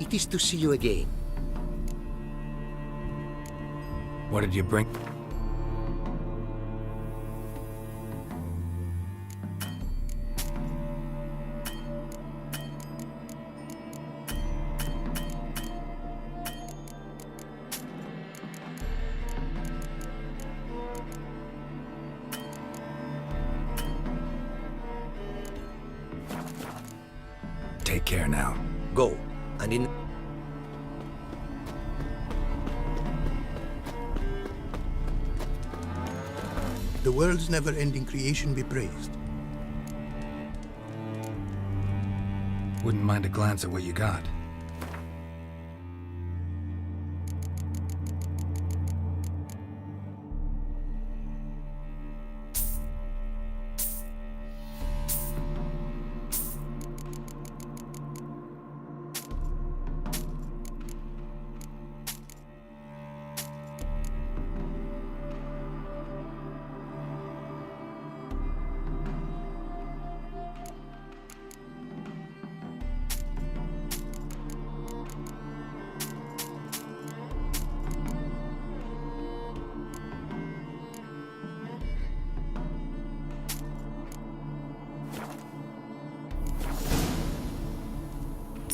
It is to see you again. What did you bring? Take care now. Go, and in... The world's never-ending creation be praised. Wouldn't mind a glance at what you got.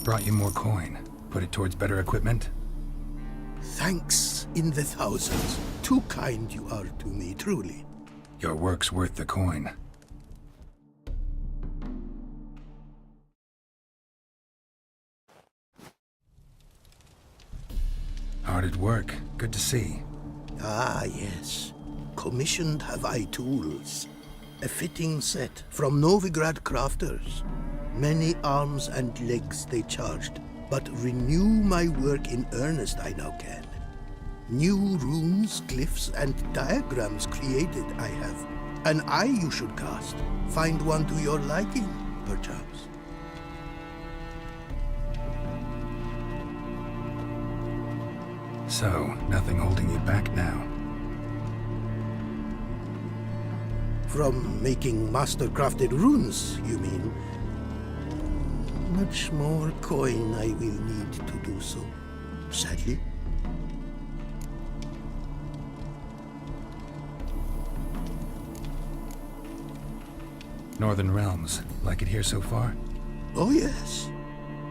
Brought you more coin. Put it towards better equipment? Thanks in the thousands. Too kind you are to me, truly. Your work's worth the coin. Hard at work. Good to see. Ah, yes. Commissioned have I tools. A fitting set from Novigrad crafters. Many arms and legs they charged, but renew my work in earnest I now can. New runes, glyphs, and diagrams created I have. An eye you should cast. Find one to your liking, perchance. So, nothing holding you back now. From making master-crafted runes, you mean? Much more coin I will need to do so, sadly. Northern Realms. Like it here so far? Oh yes.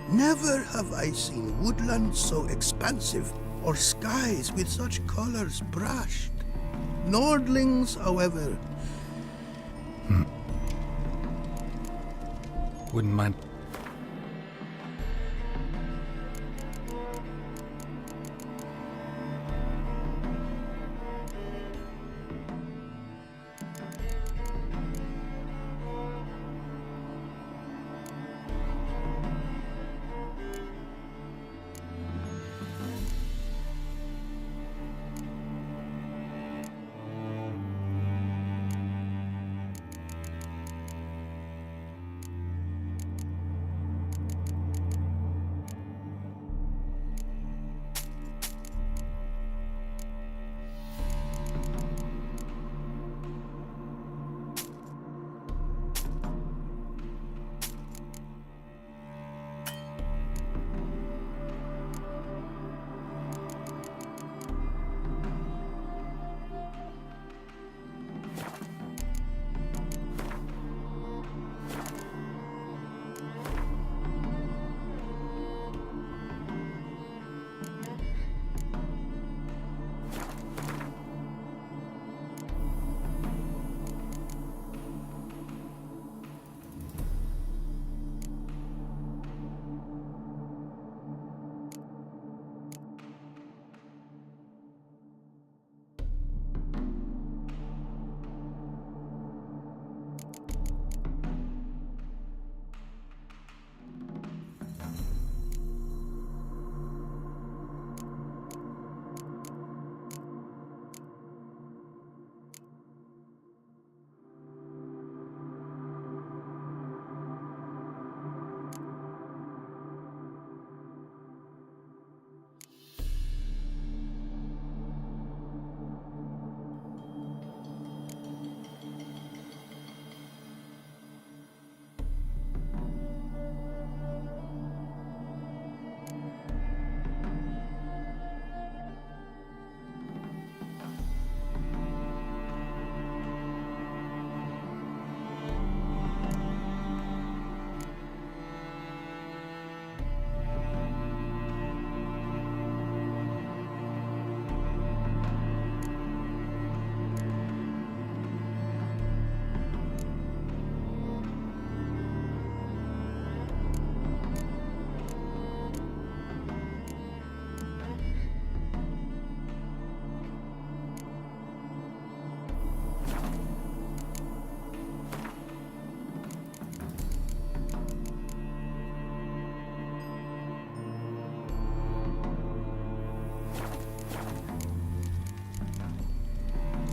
Never have I seen woodlands so expansive, or skies with such colors brushed. Nordlings, however... Wouldn't mind...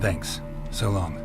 Thanks. So long.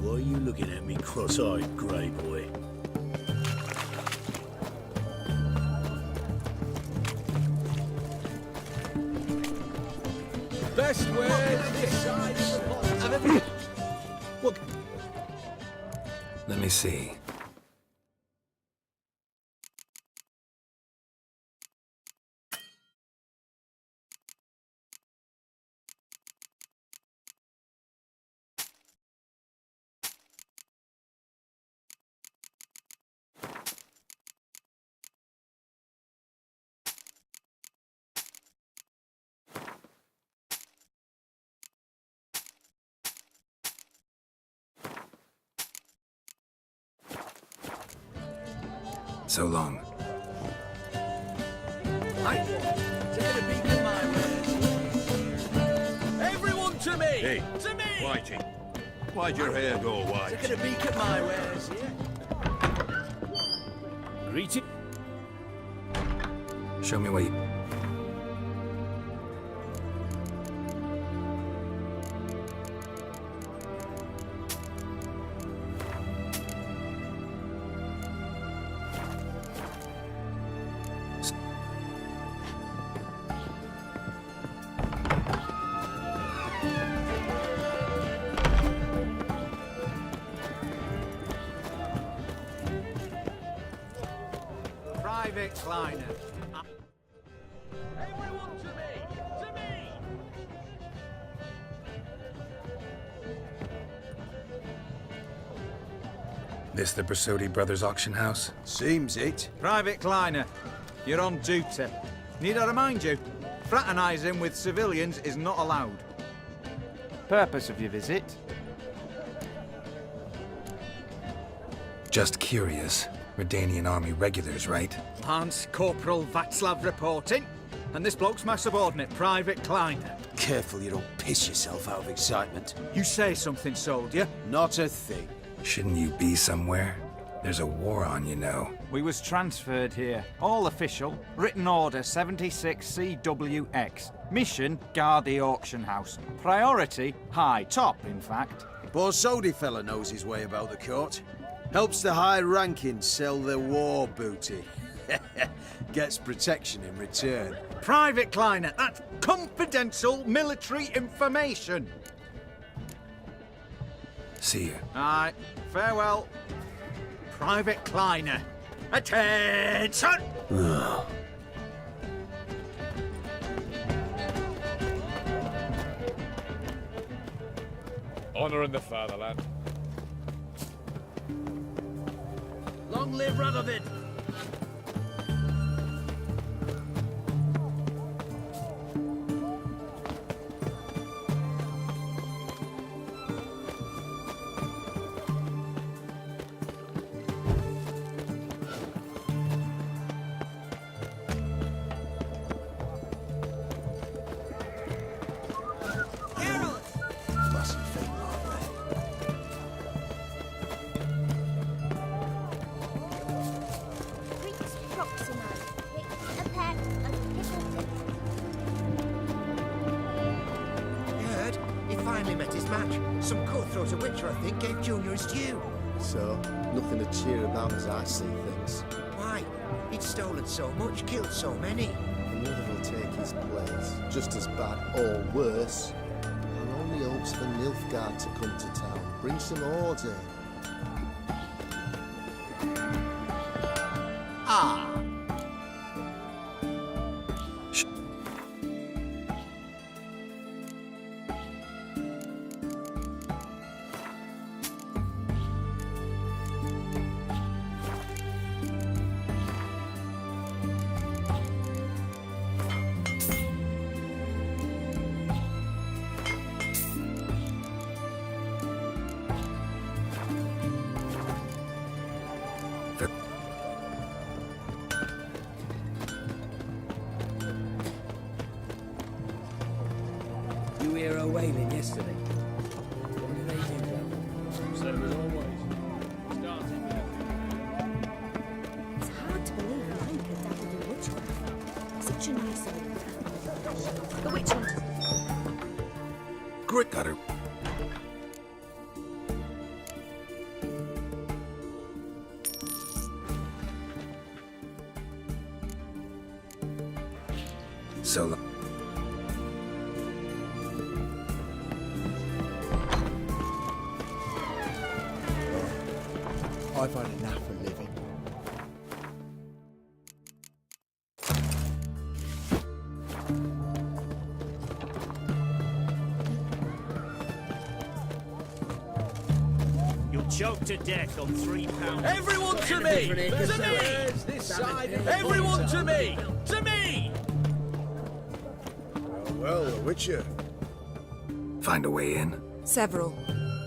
Why are you looking at me cross-eyed, grey boy? Best way this side of the What? Let me see. So long. Everyone to me! Hey, To me! Whitey, why'd your hair go white? Taking a peek at my wares, yeah? Greeting. Show me what you... Private Kleiner. Everyone to me! To me! This the Brasodi Brothers auction house? Seems it. Private Kleiner, you're on duty. Need I remind you, fraternising with civilians is not allowed. Purpose of your visit? Just curious. Redanian army regulars, right? Lance Corporal Václav reporting. And this bloke's my subordinate, Private Kleiner. Careful you don't piss yourself out of excitement. You say something, soldier. Not a thing. Shouldn't you be somewhere? There's a war on, you know. We was transferred here. All official. Written order 76 CWX. Mission, guard the auction house. Priority, high. Top, in fact. Borsodi fella knows his way about the court. Helps the high-ranking sell their war booty. Gets protection in return. Private Kleiner, that's confidential military information. See you. Aye, farewell. Private Kleiner. Attention! Honouring the fatherland. Long live Radovid! Mustn't think like that. Priest Proxima, picked a pack of Pickleton. You heard? He finally met his match. Some cutthroat a witcher, I think, gave Junior his due. So, nothing to cheer about as I see things. Why? He'd stolen so much, killed so many. Another will take his place, just as bad or worse. Our only hope's for Nilfgaard to come to town, bring some order. Ah! you hear her wailing yesterday? What did they do, Joe? Same as always. Started with It's hard to believe mine could dabble in witchcraft. Such a nice old The witch hunters. Grit got her. So I've had enough of living. You'll choke to death on £3. Everyone to me! To me! This side. Everyone to me! To me! Well, the Witcher. find a way in? Several.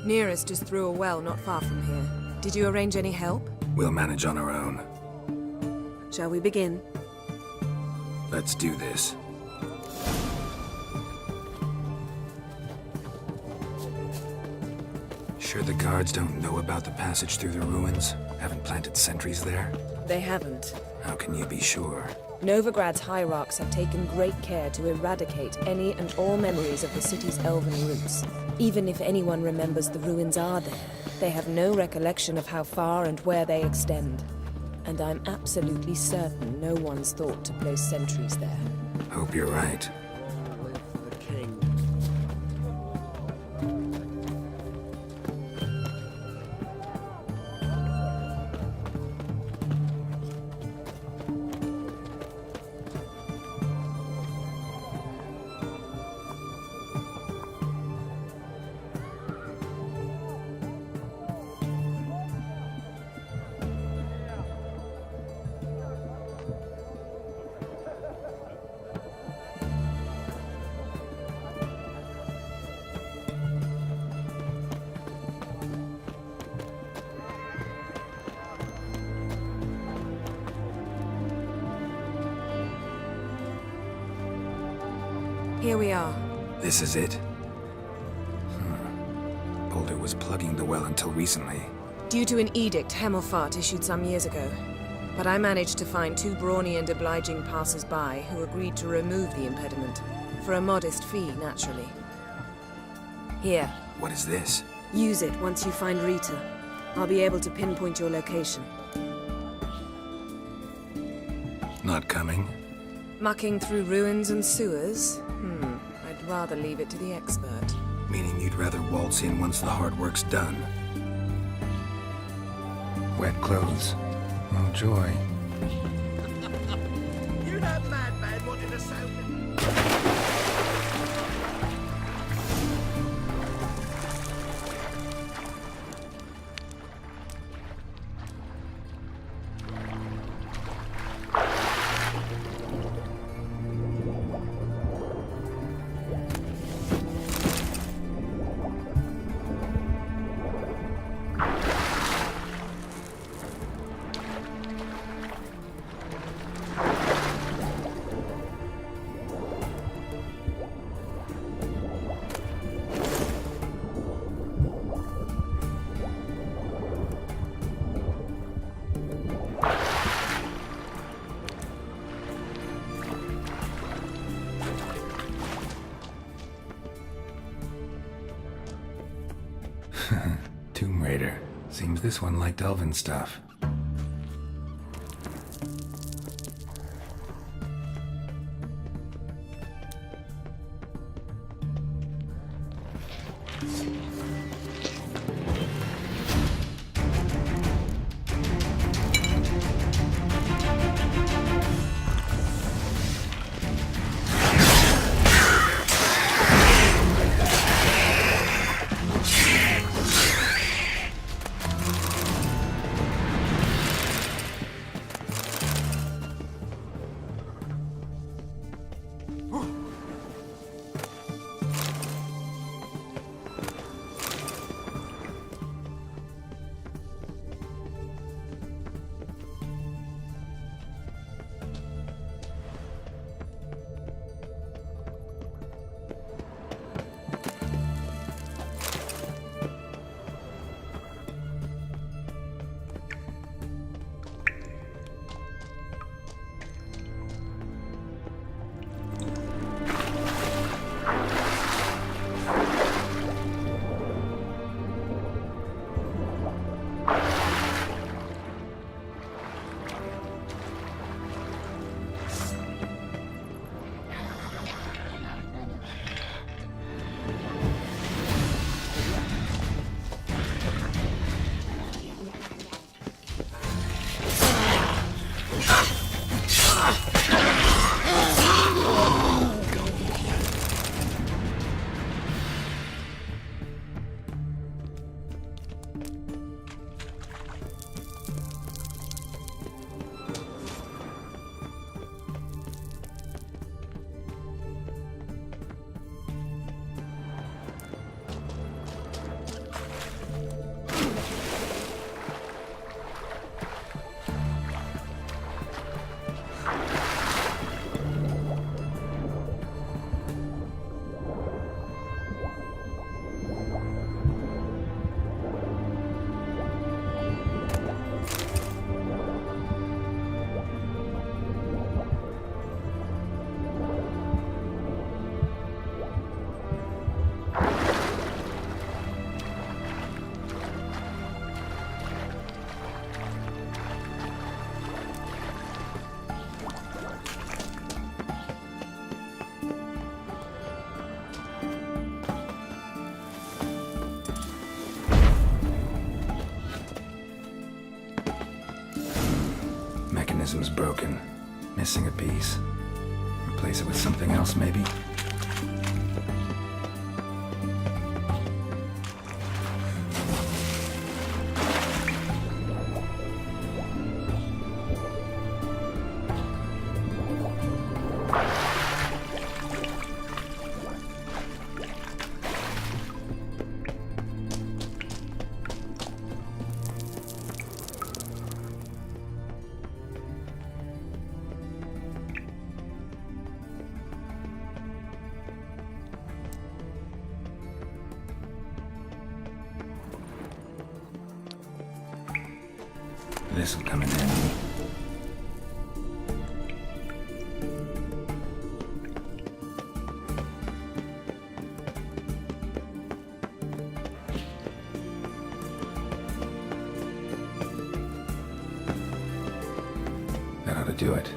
Nearest is through a well not far from here. Did you arrange any help? We'll manage on our own. Shall we begin? Let's do this. Sure the guards don't know about the passage through the ruins? Haven't planted sentries there? They haven't. How can you be sure? Novigrad's hierarchs have taken great care to eradicate any and all memories of the city's elven roots. Even if anyone remembers the ruins are there, they have no recollection of how far and where they extend. And I'm absolutely certain no one's thought to place sentries there. Hope you're right. Long live the king. Here we are. This is it? Boulder was plugging the well until recently. Due to an edict Hemmelfart issued some years ago. But I managed to find two brawny and obliging passers-by who agreed to remove the impediment. For a modest fee, naturally. Here, What is this? use it once you find Rita. I'll be able to pinpoint your location. Not coming? Mucking through ruins and sewers? I'd rather leave it to the expert. Meaning you'd rather waltz in once the hard work's done. Wet clothes. Oh, joy. You that madman wanted to sound. Tomb Raider. Seems this one liked elven stuff. Mechanism's broken. Missing a piece. Replace it with something else, maybe? This'll come in handy. That ought to do it.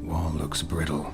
Wall looks brittle.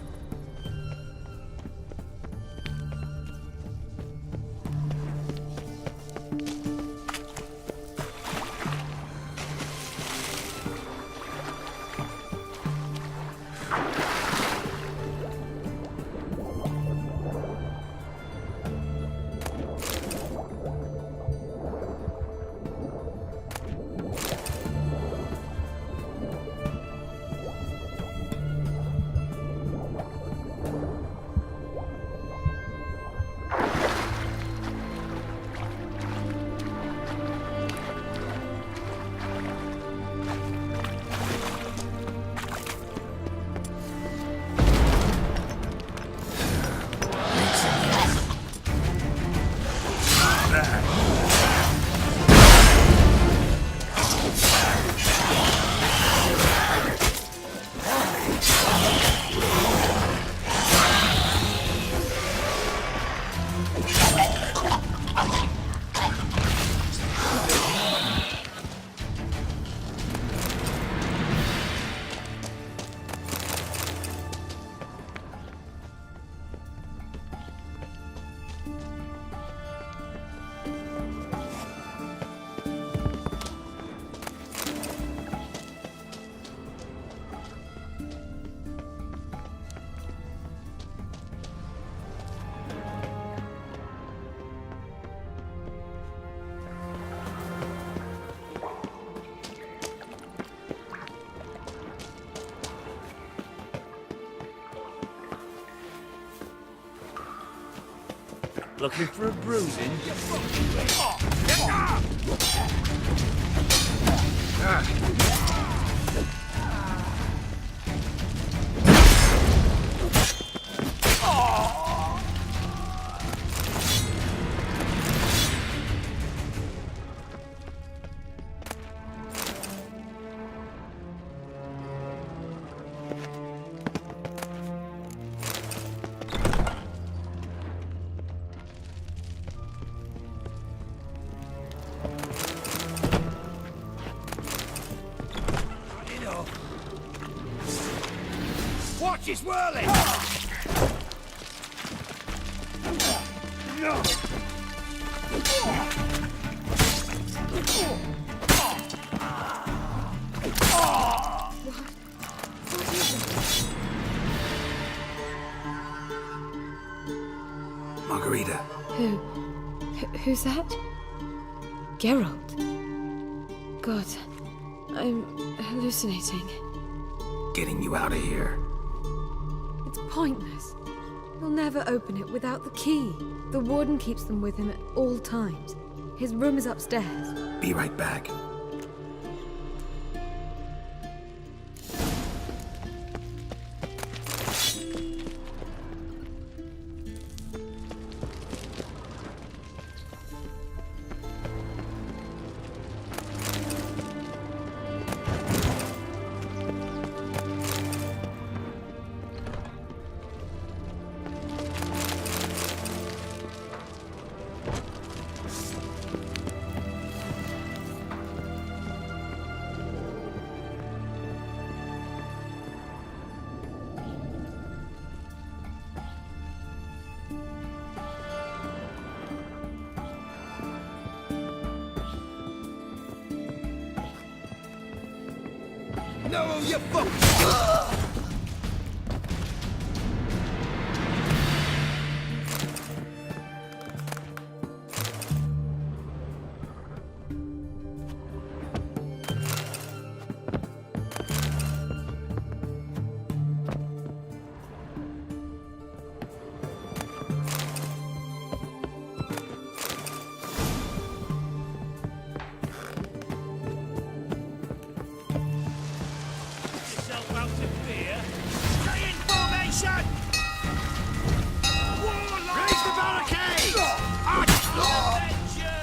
Looking for a bruising? Watch his whirling! Margarita. Who's that? Geralt. God, I'm hallucinating. Getting you out of here. It's pointless. He'll never open it without the key. The warden keeps them with him at all times. His room is upstairs. Be right back. No, you fuck! Yourself out of fear. Stay in formation! Warlock! Raise the barricade! I'll avenge you!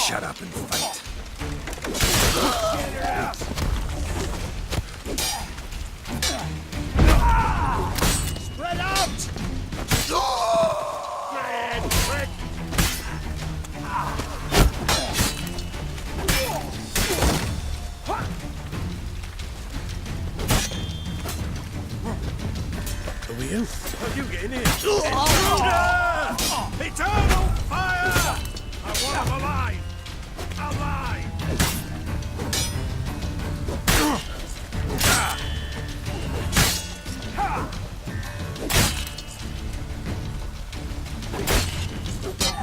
Shut up and fight. Spread out! Spread, spread! Who are you? Are you getting in? Intruder! Eternal fire! I want him alive! Alive!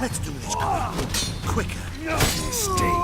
Let's do this quicker. Mistake.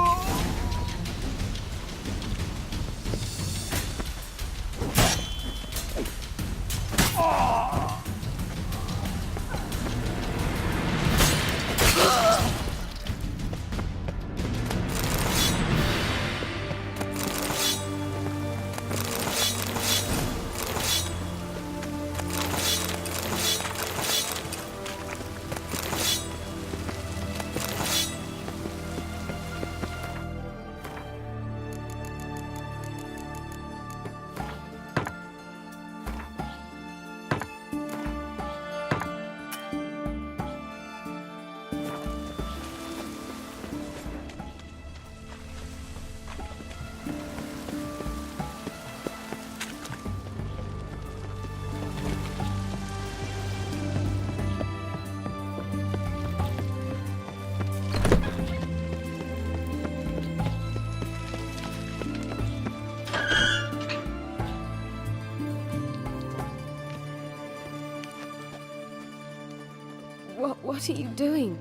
What are you doing?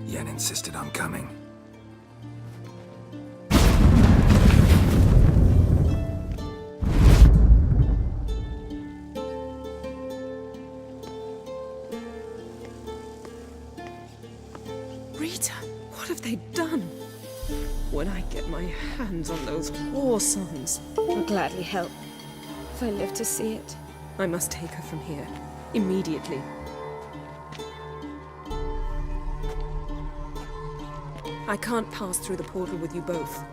Yen insisted on coming. Rita, what have they done? When I get my hands on those war songs, I'll gladly help, if I live to see it. I must take her from here, immediately. I can't pass through the portal with you both.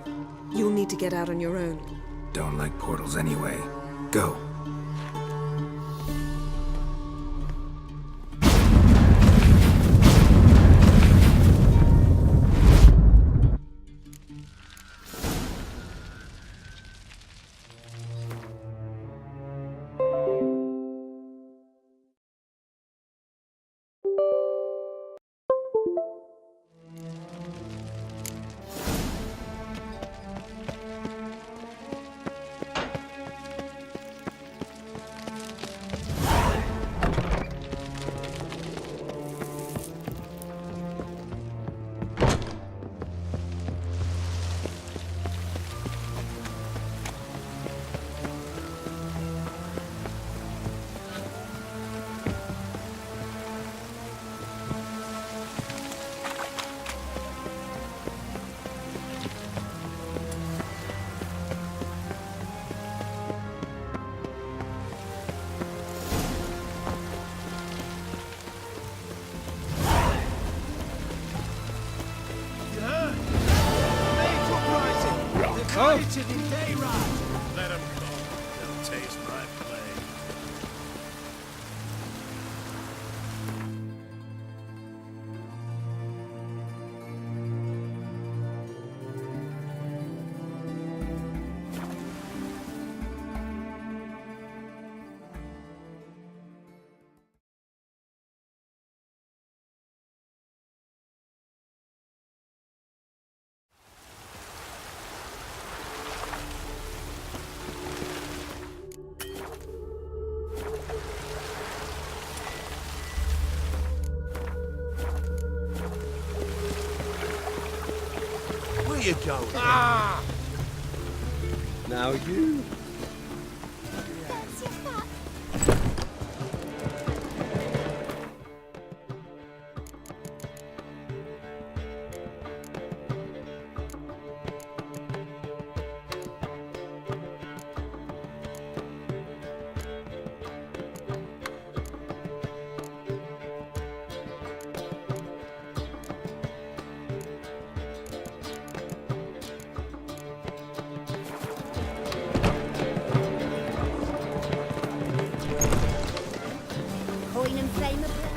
You'll need to get out on your own. don't like portals anyway. Go. Let 'em come. They'll taste my blade. Where you going? Now you. That's your back. Coin and flame of blood.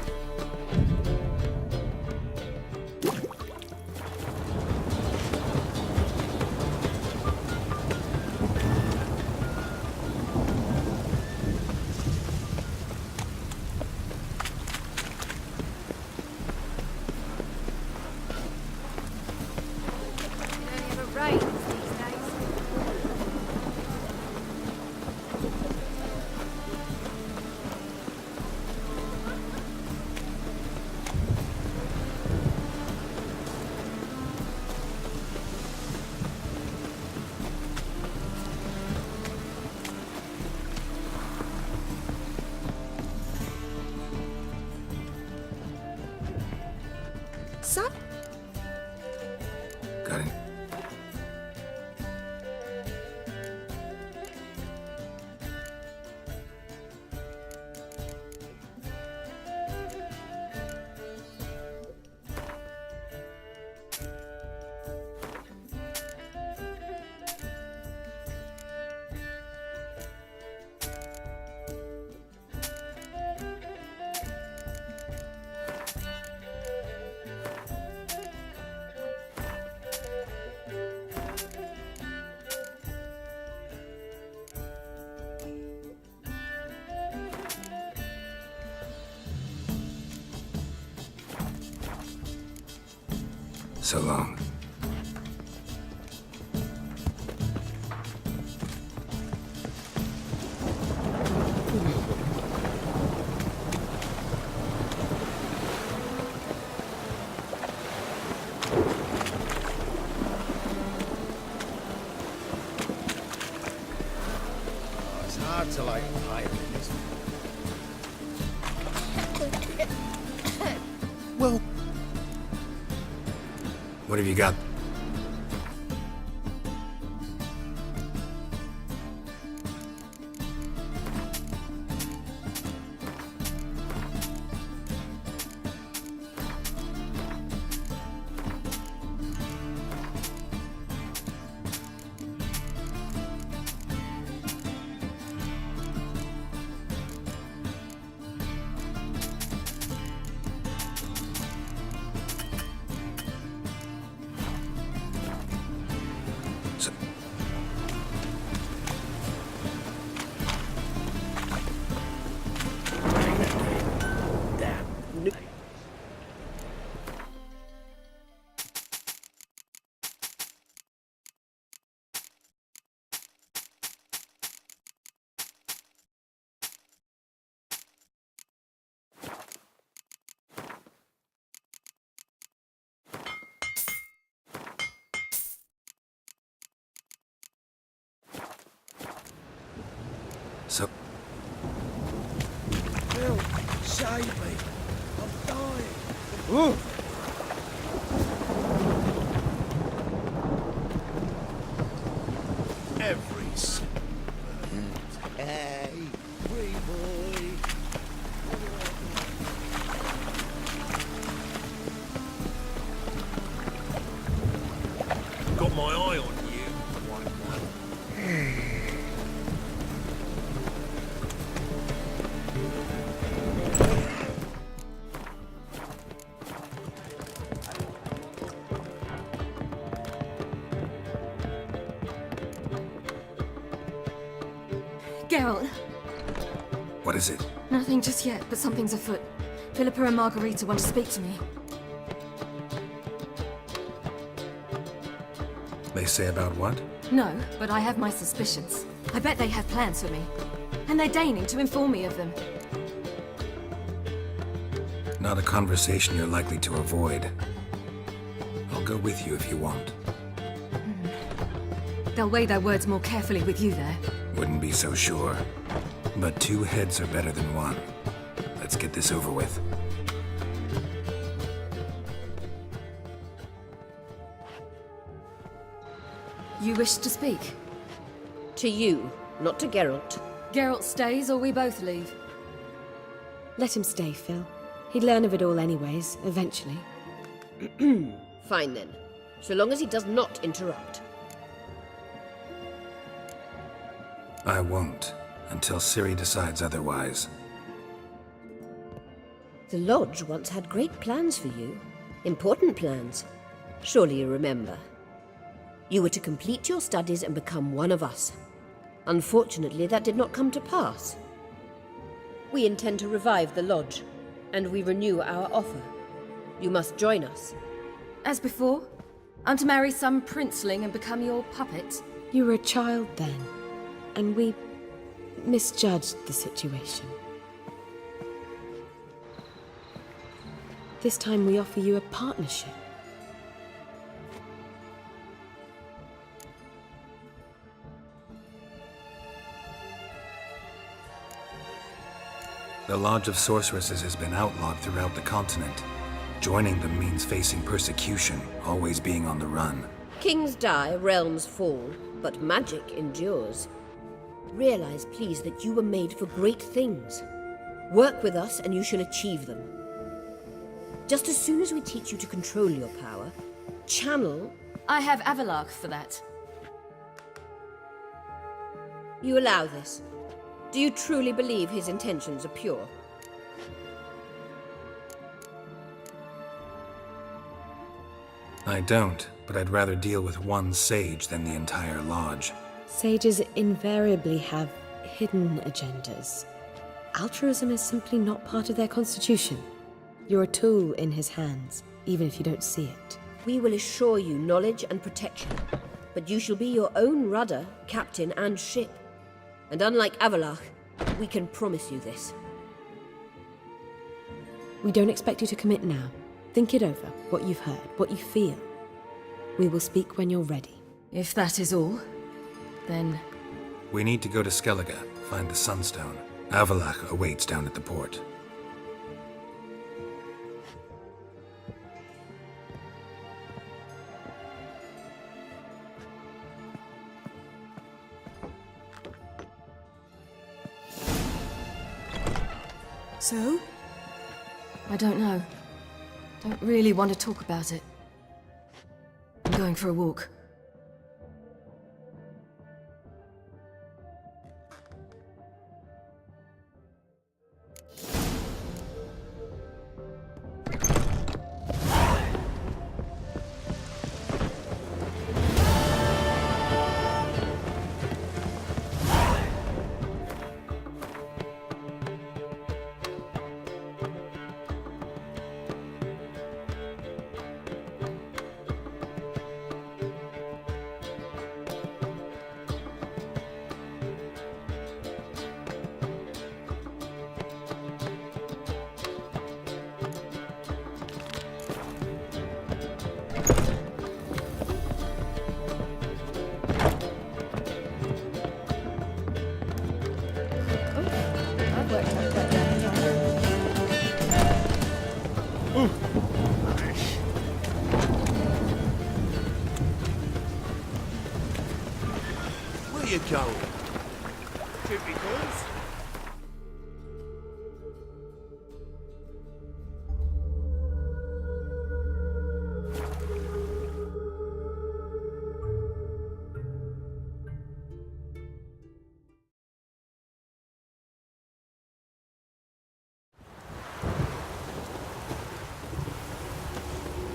It never rains these days. Sir? Got it. So long. It's hard to like a pirate, isn't it? Well, What have you got? So, Bill, save me. I'm dying. Every Hey, free boy. got my eye on you, white one. Geralt, what is it? nothing just yet, but something's afoot. Philippa and Margarita want to speak to me. They say about what? No, but I have my suspicions. I bet they have plans for me. And they're deigning to inform me of them. Not a conversation you're likely to avoid. I'll go with you if you want. They'll weigh their words more carefully with you there. Wouldn't be so sure. But 2 heads are better than 1. Let's get this over with. You wish to speak? To you, not to Geralt. Geralt stays or we both leave? Let him stay, Phil. He'd learn of it all anyways, eventually. Fine then, so long as he does not interrupt. I won't, until Ciri decides otherwise. The Lodge once had great plans for you. Important plans. Surely you remember. You were to complete your studies and become one of us. Unfortunately, that did not come to pass. We intend to revive the Lodge, and we renew our offer. You must join us. As before? I'm to marry some princeling and become your puppet? You were a child then, and we misjudged the situation. This time we offer you a partnership. The Lodge of Sorceresses has been outlawed throughout the continent. Joining them means facing persecution, always being on the run. Kings die, realms fall, but magic endures. Realize, please, that you were made for great things. Work with us and you shall achieve them. Just as soon as we teach you to control your power, channel... I have Avalark for that. You allow this. Do you truly believe his intentions are pure? I don't, but I'd rather deal with one sage than the entire lodge. Sages invariably have hidden agendas. Altruism is simply not part of their constitution. You're a tool in his hands, even if you don't see it. We will assure you knowledge and protection, but you shall be your own rudder, captain, and ship. And unlike Avalark, we can promise you this. We don't expect you to commit now. Think it over, what you've heard, what you feel. We will speak when you're ready. If that is all, then... We need to go to Skellige, find the Sunstone. Avalach awaits down at the port. So? I don't know. Don't really want to talk about it. I'm going for a walk. duty account. Duty calls.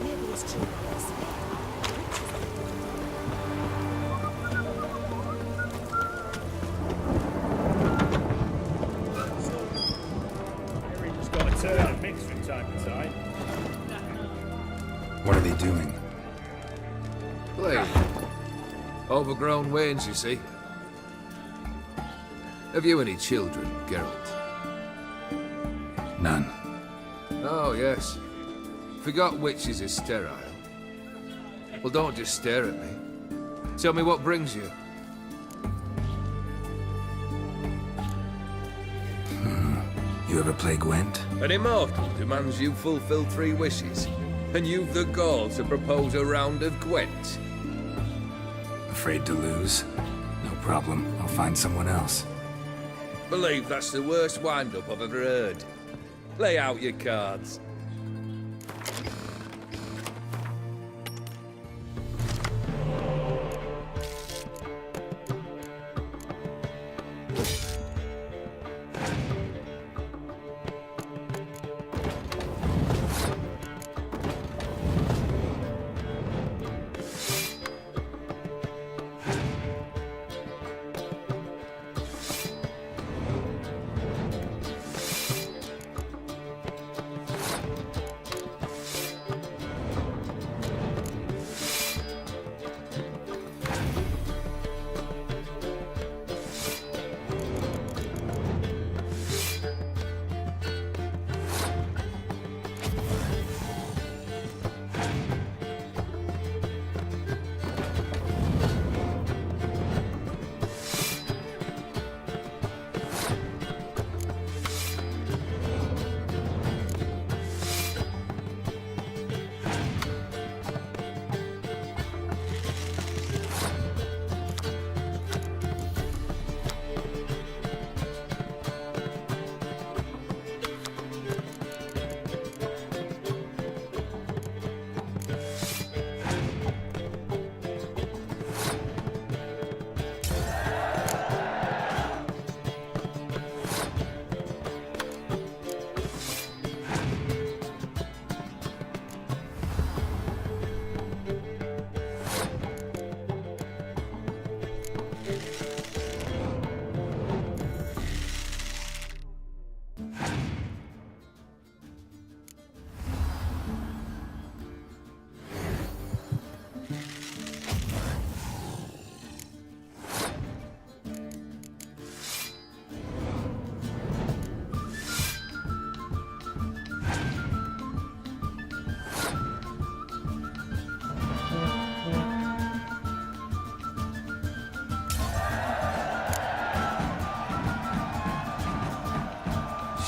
Maybe it's true what they say. Everything's got a turn and mix from time to time. What are they doing? Play. Overgrown wains, you see. Have you any children, Geralt? None. Oh, yes. Forgot witches is sterile. Well, don't just stare at me. Tell me what brings you. You ever play Gwent? An immortal demands you fulfill 3 wishes, and you've the gall to propose a round of Gwent. Afraid to lose? No problem. I'll find someone else. Believe that's the worst wind-up I've ever heard. Lay out your cards.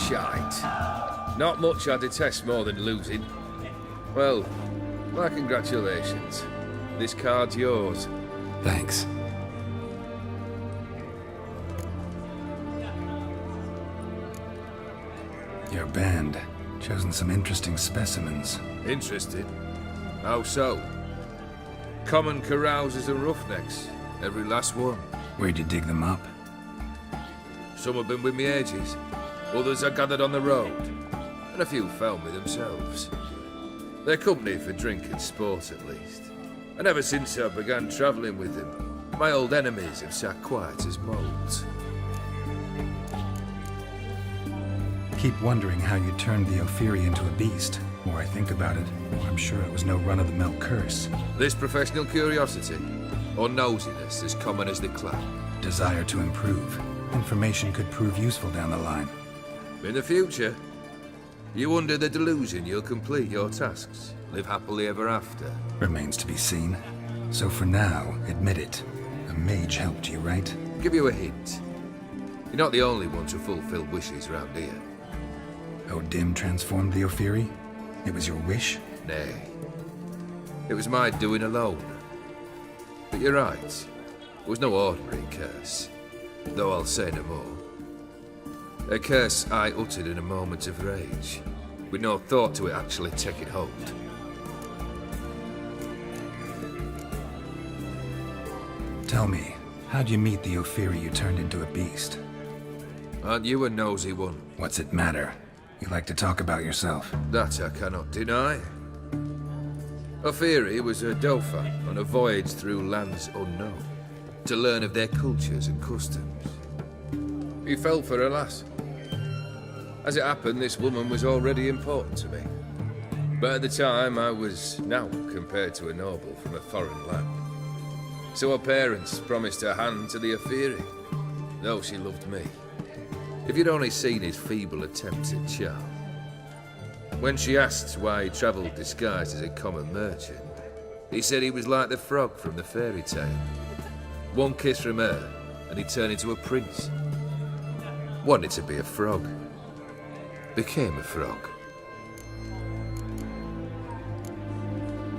Shite. Not much I detest more than losing. Well, my congratulations. This card's yours. Thanks. Your band. Chosen some interesting specimens. Interested? How so? Common carousers and roughnecks. Every last one. Where'd you dig them up? Some have been with me ages. Others I gathered on the road. And a few found me themselves. They're company for drink and sport, at least. And ever since I began travelling with them, my old enemies have sat quiet as moles. Keep wondering how you turned the Ophiri into a beast. The more I think about it, the more I'm sure it was no run-of-the-mill curse. This professional curiosity, or nosiness as common as the clown. Desire to improve. Information could prove useful down the line. In the future, you under the delusion you'll complete your tasks, live happily ever after. Remains to be seen. So for now, admit it. A mage helped you, right? Give you a hint. You're not the only one to fulfill wishes round here. Odim transformed the Ophiri? It was your wish? Nay. It was my doing alone. But you're right. It was no ordinary curse, though I'll say no more. A curse I uttered in a moment of rage, with no thought to it actually taking hold. Tell me, how'd you meet the Ophiri you turned into a beast? Aren't you a nosy one? What's it matter? You like to talk about yourself. That I cannot deny. Ophiri was a Dauphin on a voyage through lands unknown, to learn of their cultures and customs. He fell for a lass. As it happened, this woman was already important to me. But at the time, I was now compared to a noble from a foreign land. So her parents promised her hand to the Ophiri, though she loved me. If you'd only seen his feeble attempts at charm. When she asked why he travelled disguised as a common merchant, he said he was like the frog from the fairy tale. One kiss from her, and he turned into a prince. Wanted to be a frog. Became a frog.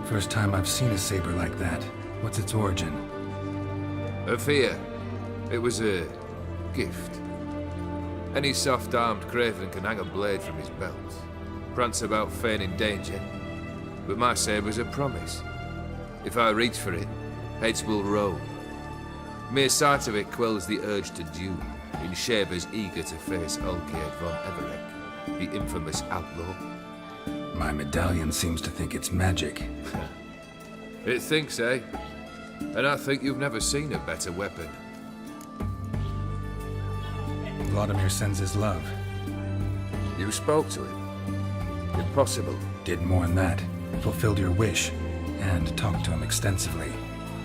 First time I've seen a saber like that. What's its origin? A fear. It was a gift. Any soft-armed craven can hang a blade from his belt, prance about feigning danger. But my saber's a promise. If I reach for it, heads will roll. Mere sight of it quells the urge to duel in shavers eager to face Olgierd von Everek, the infamous outlaw. My medallion seems to think it's magic. It thinks, eh? And I think you've never seen a better weapon. Vladimir sends his love. You spoke to him? Impossible. Did more than that. Fulfilled your wish. And talked to him extensively.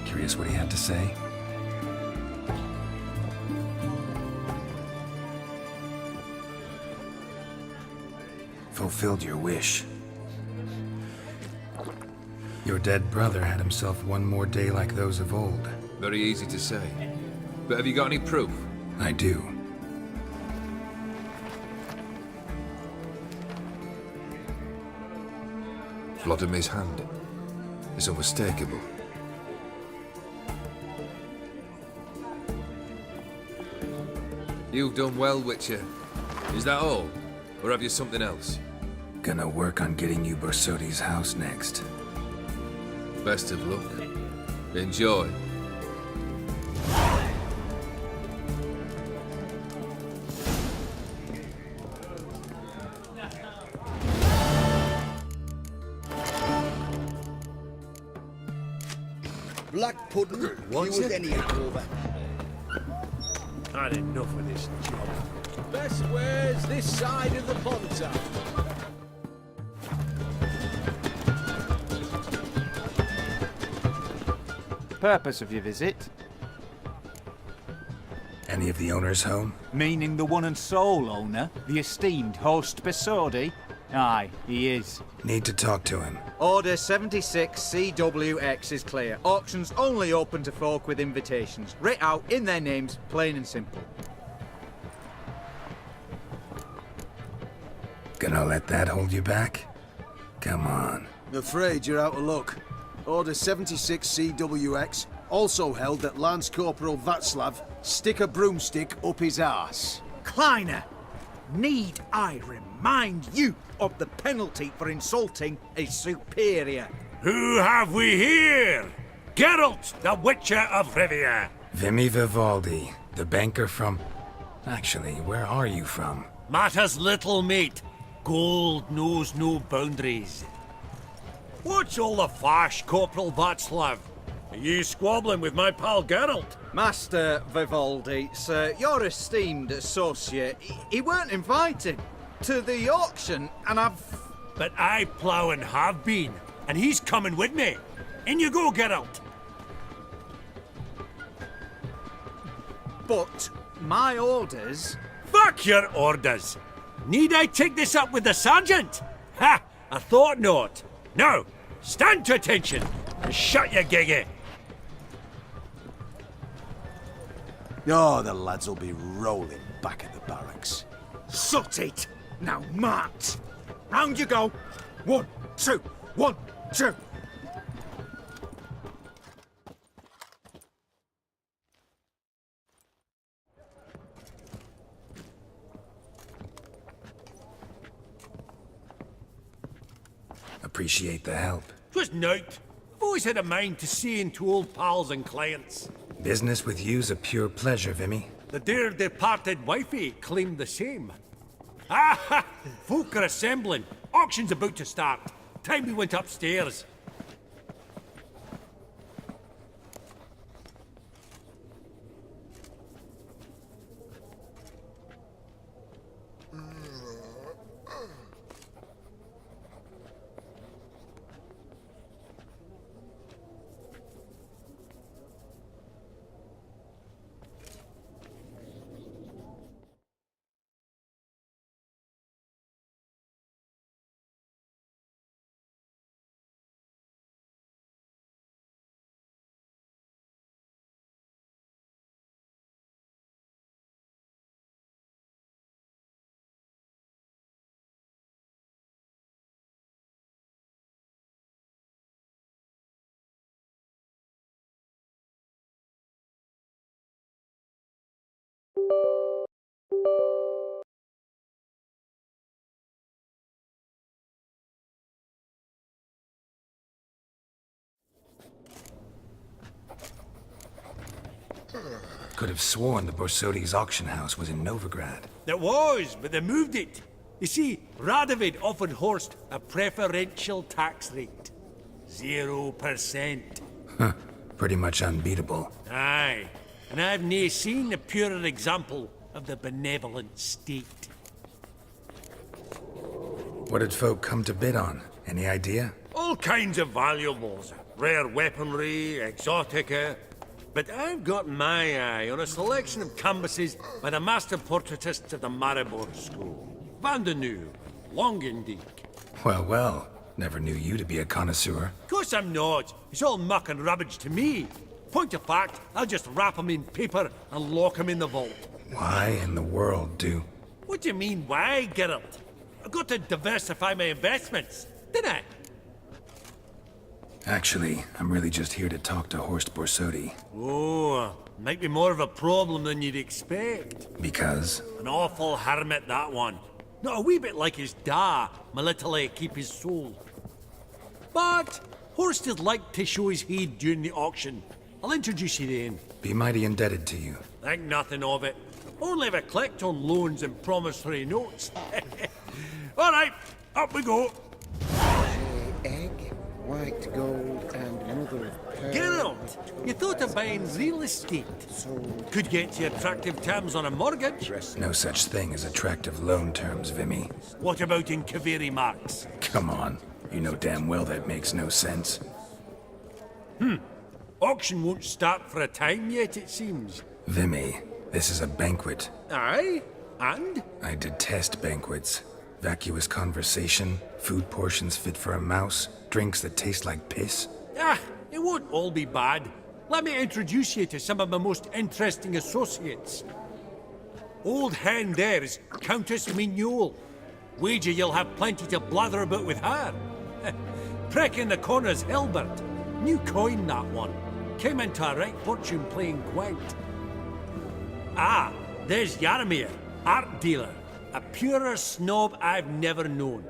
Curious what he had to say? Fulfilled your wish. Your dead brother had himself one more day like those of old. Very easy to say. But have you got any proof? I do. Vladimir's hand is unmistakable. You've done well, Witcher. Is that all? Or have you something else? Gonna work on getting you Borsodi's house next. Best of luck. Enjoy. Black pudding, What's you as it? any hangover. Had enough of this job. Best ways this side of the Ponta. Purpose of your visit? Any of the owners home? Meaning the one and sole owner, the esteemed host Besodi? Aye, he is. Need to talk to him. Order 76 CWX is clear. Auctions only open to folk with invitations. Writ out in their names, plain and simple. Gonna let that hold you back? Come on. I'm afraid you're out of luck. Order 76 CWX also held that Lance Corporal Václav stick a broomstick up his arse. Kleiner, need I remind you of the penalty for insulting a superior? Who have we here? Geralt, the Witcher of Rivia. Vimy Vivaldi, the banker from... Actually, where are you from? Matters little, mate. Gold knows no boundaries. What's all the fash, Corporal Václav? Are you squabbling with my pal Geralt? Master Vivaldi, sir, your esteemed associate, he weren't invited to the auction, and I've... But I plough and have been, and he's coming with me. In you go, Geralt. But my orders... Fuck your orders. Need I take this up with the sergeant? Ha! I thought not. Now, stand to attention and shut your giggy. Oh, the lads will be rolling back at the barracks. Sot it! Now march! Round you go! 1, 2, 1, 2! appreciate the help. 'Twas nowt. I've always had a mind to see into old pals and clients. Business with you's a pure pleasure, Vimy. The dear departed wifey claimed the same. Ah ha! Folk are assembling. Auction's about to start. Time we went upstairs. Could have sworn the Borsodi's auction house was in Novigrad. It was, but they moved it. You see, Radovid offered Horst a preferential tax rate. 0%. Huh. Pretty much unbeatable. Aye, and I've nae seen a purer example of the benevolent state. What did folk come to bid on? Any idea? All kinds of valuables. Rare weaponry, exotica. But I've got my eye on a selection of canvases by the master portraitists of the Maribor School. Van de Nieuw, Longendijk. Well, well. Never knew you to be a connoisseur. Of course I'm not. It's all muck and rubbish to me. Point of fact, I'll just wrap 'em in paper and lock 'em in the vault. Why in the world do? What do you mean, why, Geralt? I've got to diversify my investments, didn't I? Actually, I'm really just here to talk to Horst Borsodi. Oh, might be more of a problem than you'd expect. Because? An awful hermit, that one. Not a wee bit like his da, military keep his soul. But Horst is like to show his heed during the auction. I'll introduce you then. Be mighty indebted to you. Think nothing of it. Only if I collect on loans and promissory notes. All right, up we go. Egg, white gold, and mother of pearl. Geralt, you thought of buying real estate. Could get you attractive terms on a mortgage. No such thing as attractive loan terms, Vimy. What about in Kaveri marks? Come on. You know damn well that makes no sense. Auction won't start for a time yet, it seems. Vimy, this is a banquet. Aye? And? I detest banquets. Vacuous conversation, food portions fit for a mouse, drinks that taste like piss. Ah, it won't all be bad. Let me introduce you to some of my most interesting associates. Old hen there is Countess Mignol. Wager you'll have plenty to blather about with her. Prick in the corner's Hilbert. New coin, that one. Came into a right fortune playing gwent. Ah, there's Yaromir, art dealer. A purer snob I've never known.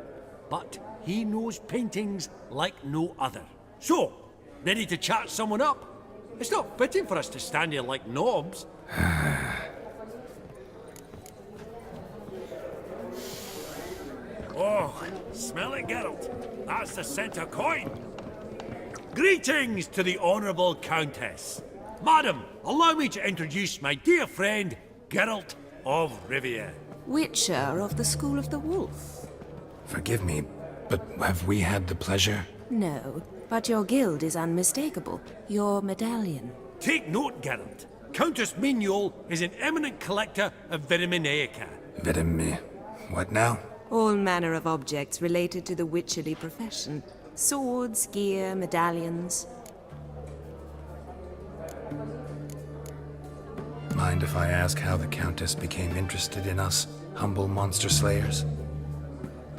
But he knows paintings like no other. So, ready to chat someone up? It's not fitting for us to stand here like knobs. Oh, smell it, Geralt. That's the center coin. Greetings to the Honourable Countess. Madam, allow me to introduce my dear friend, Geralt of Rivia. Witcher of the School of the Wolf. Forgive me, but have we had the pleasure? No, but your guild is unmistakable. Your medallion. Take note, Geralt. Countess Mignol is an eminent collector of Viriminaica. What now? All manner of objects related to the witcherly profession. Swords, gear, medallions. Mind if I ask how the Countess became interested in us, humble monster slayers?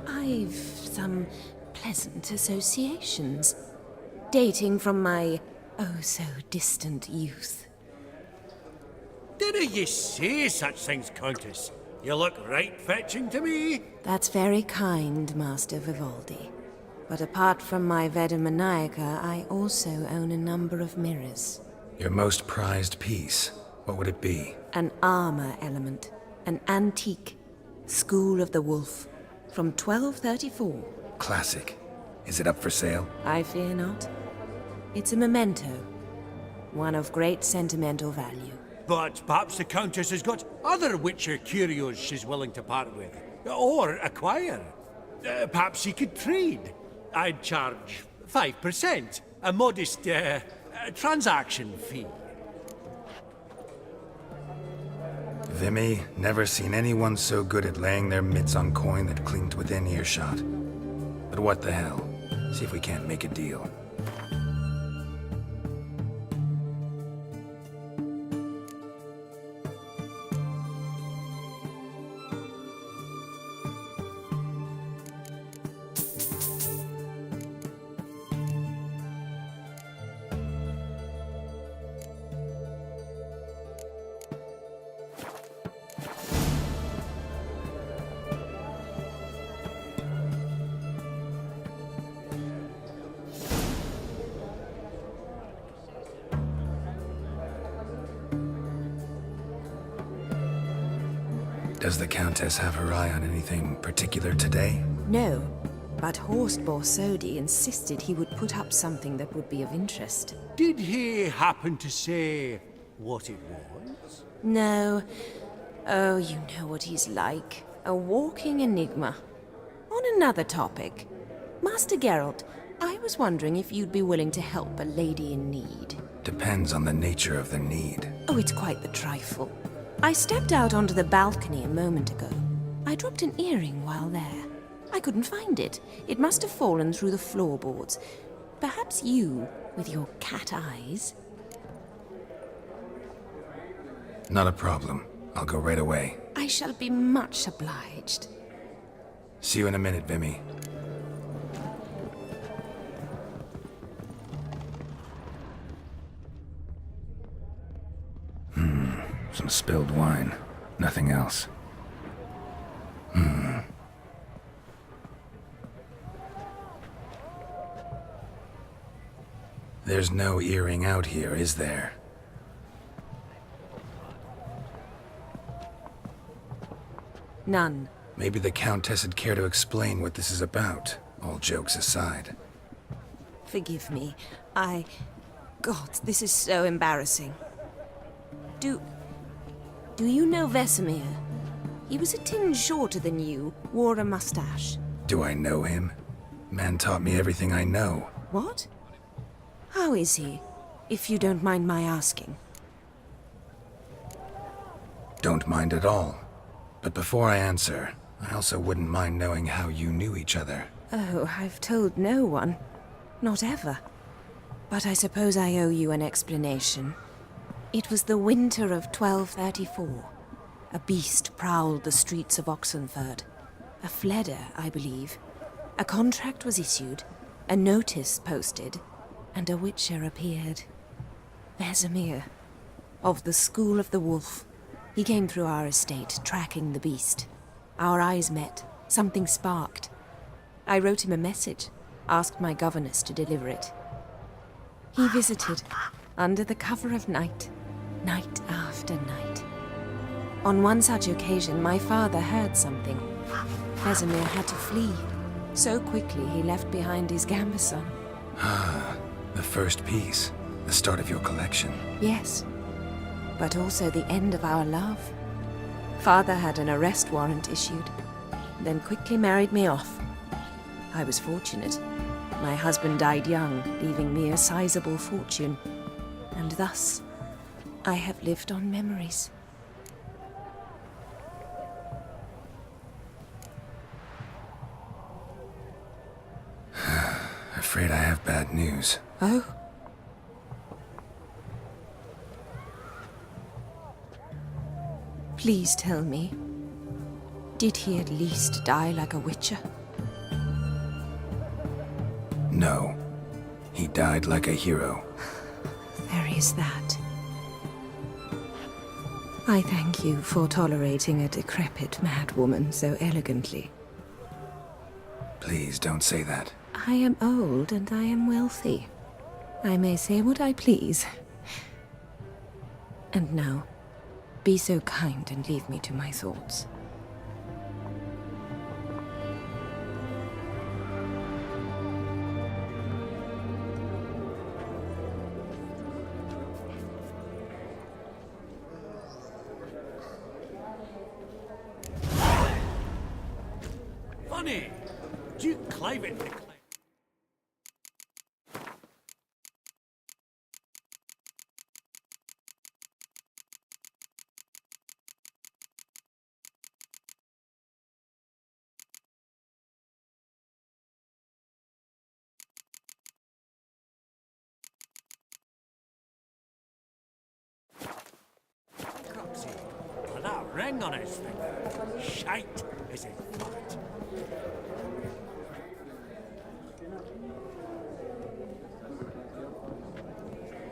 I've some pleasant associations, dating from my oh-so-distant youth. Didn't you say such things, Countess? You look right fetching to me. That's very kind, Master Vivaldi. But apart from my Veda Maniaca, I also own a number of mirrors. Your most prized piece, what would it be? An armor element. An antique. School of the Wolf. From 1234. Classic. Is it up for sale? I fear not. It's a memento. One of great sentimental value. But perhaps the Countess has got other Witcher curios she's willing to part with. Or acquire. Perhaps he could trade. I'd charge 5%. A modest, transaction fee. Vimy, never seen anyone so good at laying their mitts on coin that clinked within earshot. But what the hell? See if we can't make a deal. Does the Countess have her eye on anything particular today? No, but Horst Borsodi insisted he would put up something that would be of interest. Did he happen to say what it was? No. Oh, you know what he's like. A walking enigma. On another topic. Master Geralt, I was wondering if you'd be willing to help a lady in need. Depends on the nature of the need. Oh, it's quite the trifle. I stepped out onto the balcony a moment ago. I dropped an earring while there. I couldn't find it. It must have fallen through the floorboards. Perhaps you, with your cat eyes... Not a problem. I'll go right away. I shall be much obliged. See you in a minute, Vimy. Some spilled wine. Nothing else. There's no earring out here, is there? None. Maybe the Countess would care to explain what this is about, all jokes aside. Forgive me. God, this is so embarrassing. Do you know Vesemir? He was a tinge shorter than you, wore a mustache. Do I know him? Man taught me everything I know. What? How is he, if you don't mind my asking? Don't mind at all. But before I answer, I also wouldn't mind knowing how you knew each other. Oh, I've told no one. Not ever. But I suppose I owe you an explanation. It was the winter of 1234. A beast prowled the streets of Oxenford. A fledder, I believe. A contract was issued, a notice posted, and a witcher appeared. Vesemir, of the School of the Wolf. He came through our estate, tracking the beast. Our eyes met. Something sparked. I wrote him a message, asked my governess to deliver it. He visited, under the cover of night, night after night. On one such occasion, my father heard something. Vesemir had to flee. So quickly, he left behind his gambeson. Ah, the first piece. The start of your collection. Yes, but also the end of our love. Father had an arrest warrant issued, then quickly married me off. I was fortunate. My husband died young, leaving me a sizable fortune. And thus, I have lived on memories. Afraid I have bad news. Oh? Please tell me, did he at least die like a witcher? No. He died like a hero. There is that. I thank you for tolerating a decrepit madwoman so elegantly. Please don't say that. I am old and I am wealthy. I may say what I please. And now, be so kind and leave me to my thoughts. Funny! Duke Cliven declared. And that ring on his finger. Shite, is it not?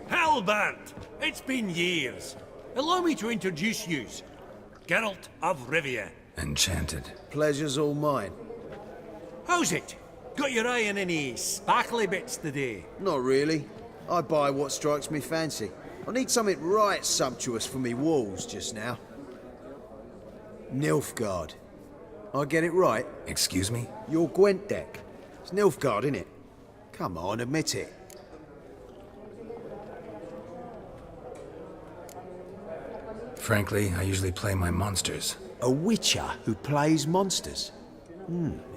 Hellbent! It's been years. Allow me to introduce yous. Geralt of Rivia. Enchanted. Pleasure's all mine. How's it? Got your eye on any sparkly bits today? Not really. I buy what strikes me fancy. I need something right sumptuous for me walls just now. Nilfgaard. I get it right? Excuse me? Your Gwent deck. It's Nilfgaard, innit? Come on, admit it. Frankly, I usually play my monsters. A witcher who plays monsters?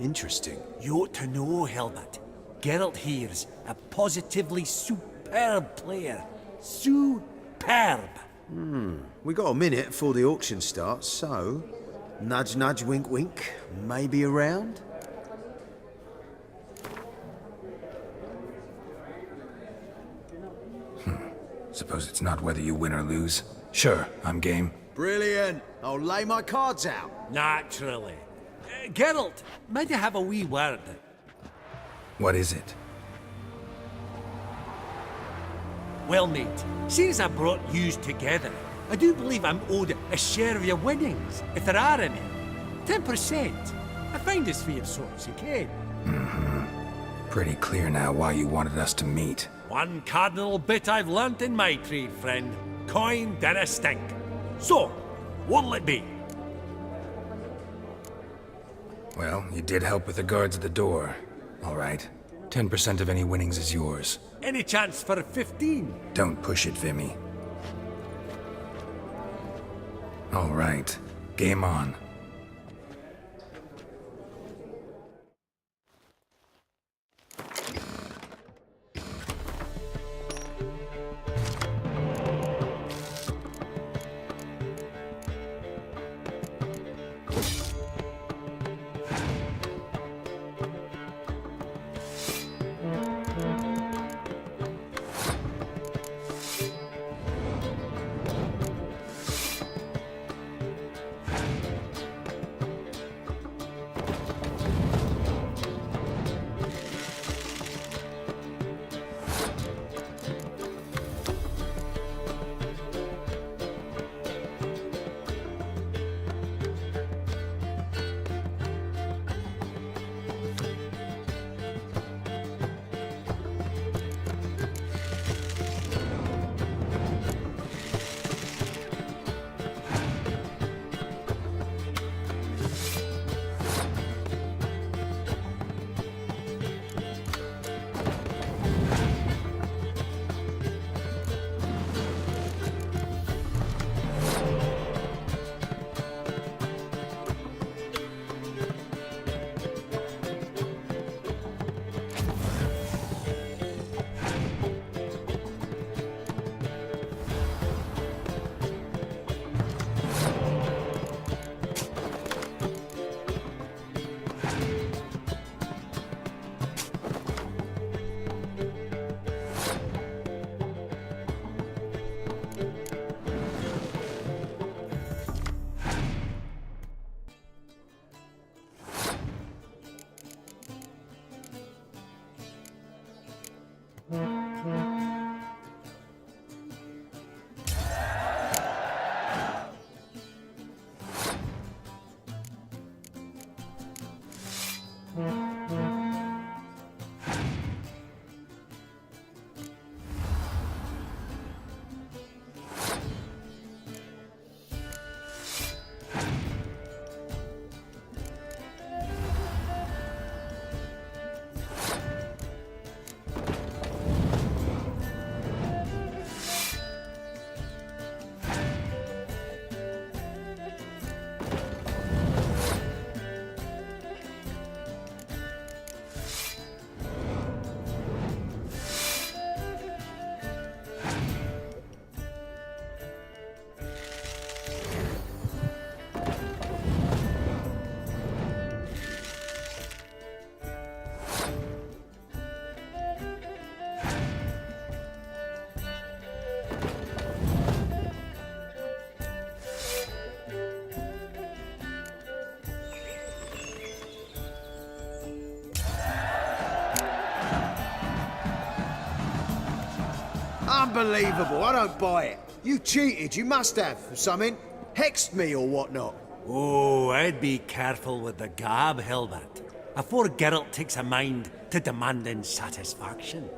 Interesting. You ought to know, Helmut. Geralt here's a positively superb player. Superb! We got a minute before the auction starts, so... Nudge, nudge, wink, wink. Maybe around? Suppose it's not whether you win or lose. Sure, I'm game. Brilliant! I'll lay my cards out. Naturally. Geralt, might I have a wee word? What is it? Well, mate, since I brought yous together, I do believe I'm owed a share of your winnings, if there are any. 10%. I find this for your sorts, you can. Pretty clear now why you wanted us to meet. One cardinal bit I've learnt in my trade, friend. Coin dinna stink. So, what'll it be? Well, you did help with the guards at the door. All right. 10% of any winnings is yours. Any chance for 15? Don't push it, Vimy. All right. Game on. Unbelievable, I don't buy it. You cheated, you must have, or something. Hexed me or whatnot. Oh, I'd be careful with the gab, Hilbert, afore Geralt takes a mind to demanding satisfaction.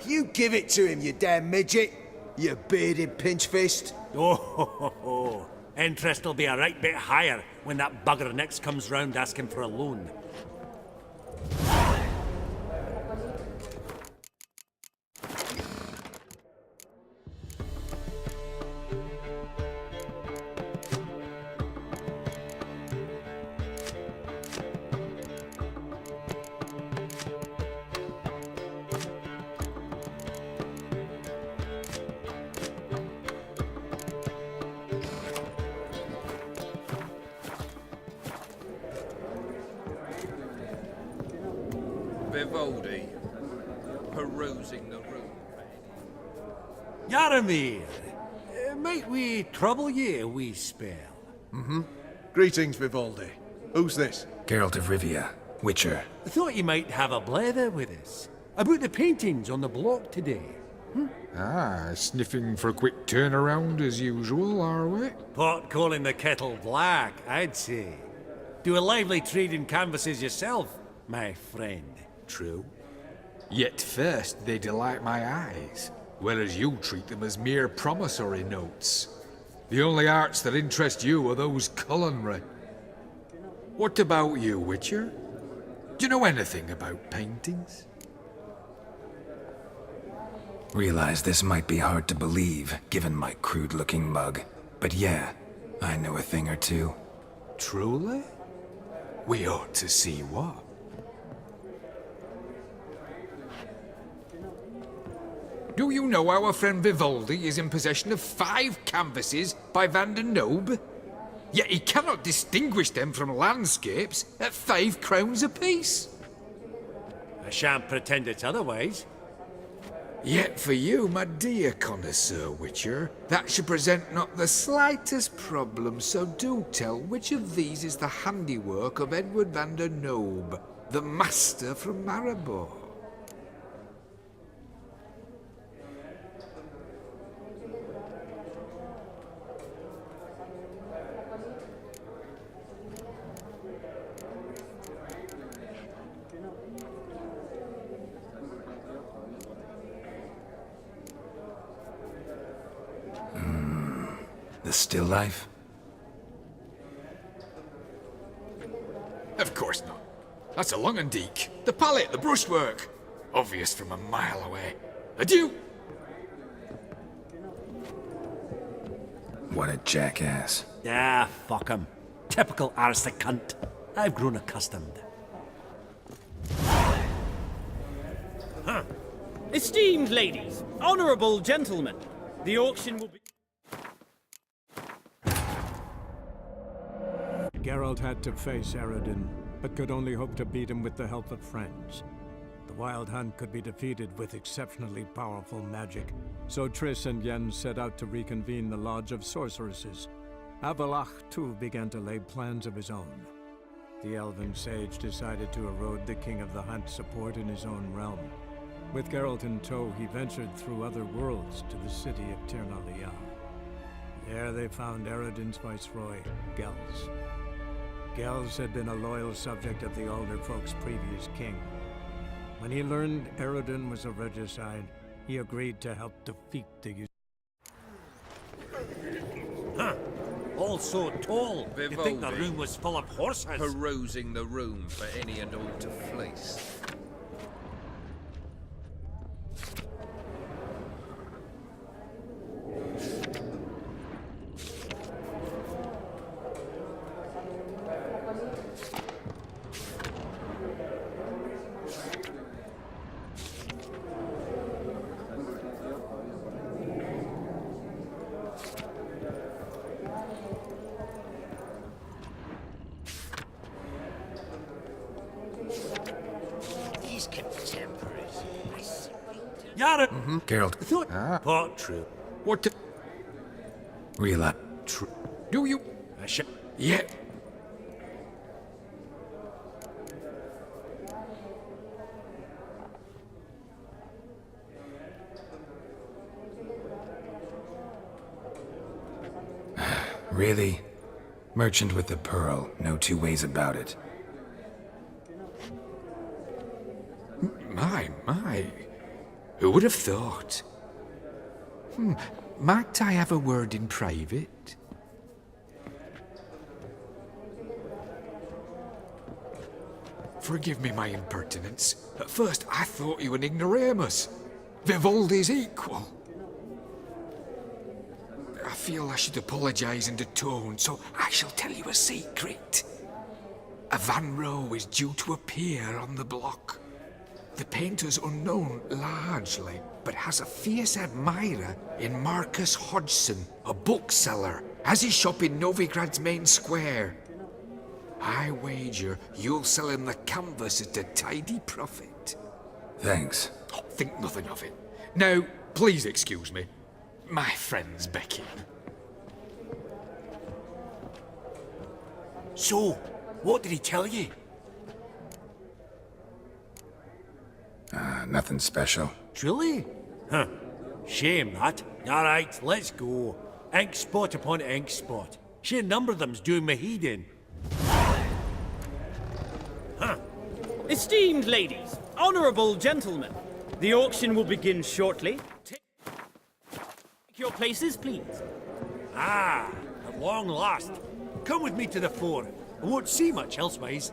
You give it to him, you damn midget. You bearded pinchfist. Oh, interest will be a right bit higher when that bugger next comes round asking for a loan. Vivaldi, perusing the room. Yaramir, might we trouble ye a wee spell? Greetings, Vivaldi. Who's this? Geralt of Rivia, Witcher. Thought you might have a blather with us about the paintings on the block today. Ah, sniffing for a quick turnaround as usual, are we? Pot calling the kettle black, I'd say. Do a lively trade in canvases yourself, my friend. True? Yet first they delight my eyes, whereas you treat them as mere promissory notes. The only arts that interest you are those culinary. What about you, Witcher? Do you know anything about paintings? Realize this might be hard to believe, given my crude-looking mug. But yeah, I know a thing or two. Truly? We ought to see what. Do you know our friend Vivaldi is in possession of 5 canvases by Van der Nobe? Yet he cannot distinguish them from landscapes at 5 crowns apiece. I shan't pretend it's otherwise. Yet for you, my dear connoisseur Witcher, that should present not the slightest problem, so do tell which of these is the handiwork of Edward van der Nobe, the master from Maribor. The still life? Of course not. That's a Longendeek. The palette, the brushwork. Obvious from a mile away. Adieu! What a jackass. Ah, fuck him. Typical aristocrat cunt. I've grown accustomed. Esteemed ladies, honourable gentlemen, the auction will be... Geralt had to face Eredin, but could only hope to beat him with the help of friends. The Wild Hunt could be defeated with exceptionally powerful magic, so Triss and Yen set out to reconvene the Lodge of Sorceresses. Avalach, too, began to lay plans of his own. The Elven Sage decided to erode the King of the Hunt's support in his own realm. With Geralt in tow, he ventured through other worlds to the city of Tir na Lial. There they found Eredin's viceroy, Gels. Gels had been a loyal subject of the Alder Folk's previous king. When he learned Eredin was a regicide, he agreed to help defeat the... All so tall, you think the room was full of horses? Perusing the room for any and all to fleece. Yara! Geralt. Pot true. What the... Realize... True. Do you... Yeah. Really? Merchant with the pearl, no two ways about it. My. Who would have thought? Might I have a word in private? Forgive me my impertinence. At first I thought you an ignoramus. Vivaldi's equal. I feel I should apologise in atone, so I shall tell you a secret. A Van Rowe is due to appear on the block. The painter's unknown largely, but has a fierce admirer in Marcus Hodgson, a bookseller, has his shop in Novigrad's main square. I wager you'll sell him the canvas at a tidy profit. Thanks. Oh, think nothing of it. Now, please excuse me. My friend's Becky. So, what did he tell you? Nothing special. Truly? Huh. Shame that. Alright, let's go. Ink spot upon ink spot. Sheer number of them's doing me heed in. Huh. Esteemed ladies, honourable gentlemen, the auction will begin shortly. Take your places, please. Ah, at long last. Come with me to the fore. I won't see much elsewise.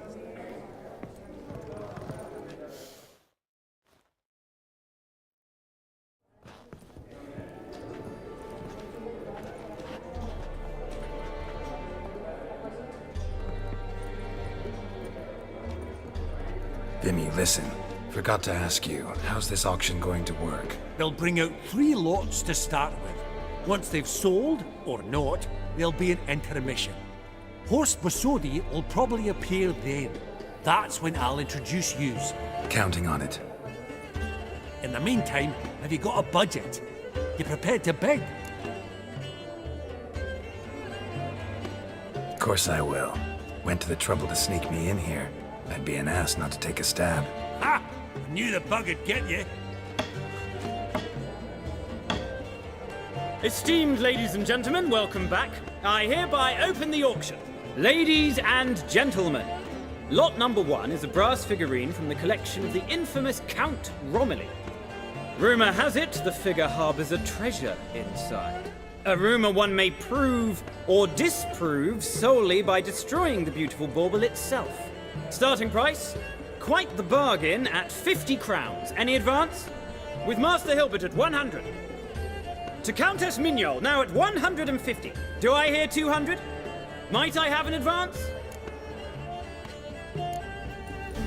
Vimy, listen. Forgot to ask you, how's this auction going to work? They'll bring out 3 lots to start with. Once they've sold, or not, there'll be an intermission. Horst Bosodi will probably appear then. That's when I'll introduce yous. Counting on it. In the meantime, have you got a budget? You prepared to bid? Of course I will. Went to the trouble to sneak me in here. I'd be an ass not to take a stab. Ha! I knew the bug'd get you. Esteemed ladies and gentlemen, welcome back. I hereby open the auction. Ladies and gentlemen, lot number 1 is a brass figurine from the collection of the infamous Count Romilly. Rumour has it the figure harbours a treasure inside. A rumour one may prove or disprove solely by destroying the beautiful bauble itself. Starting price, quite the bargain at 50 crowns. Any advance? With Master Hilbert at 100. To Countess Mignol, now at 150. Do I hear 200? Might I have an advance?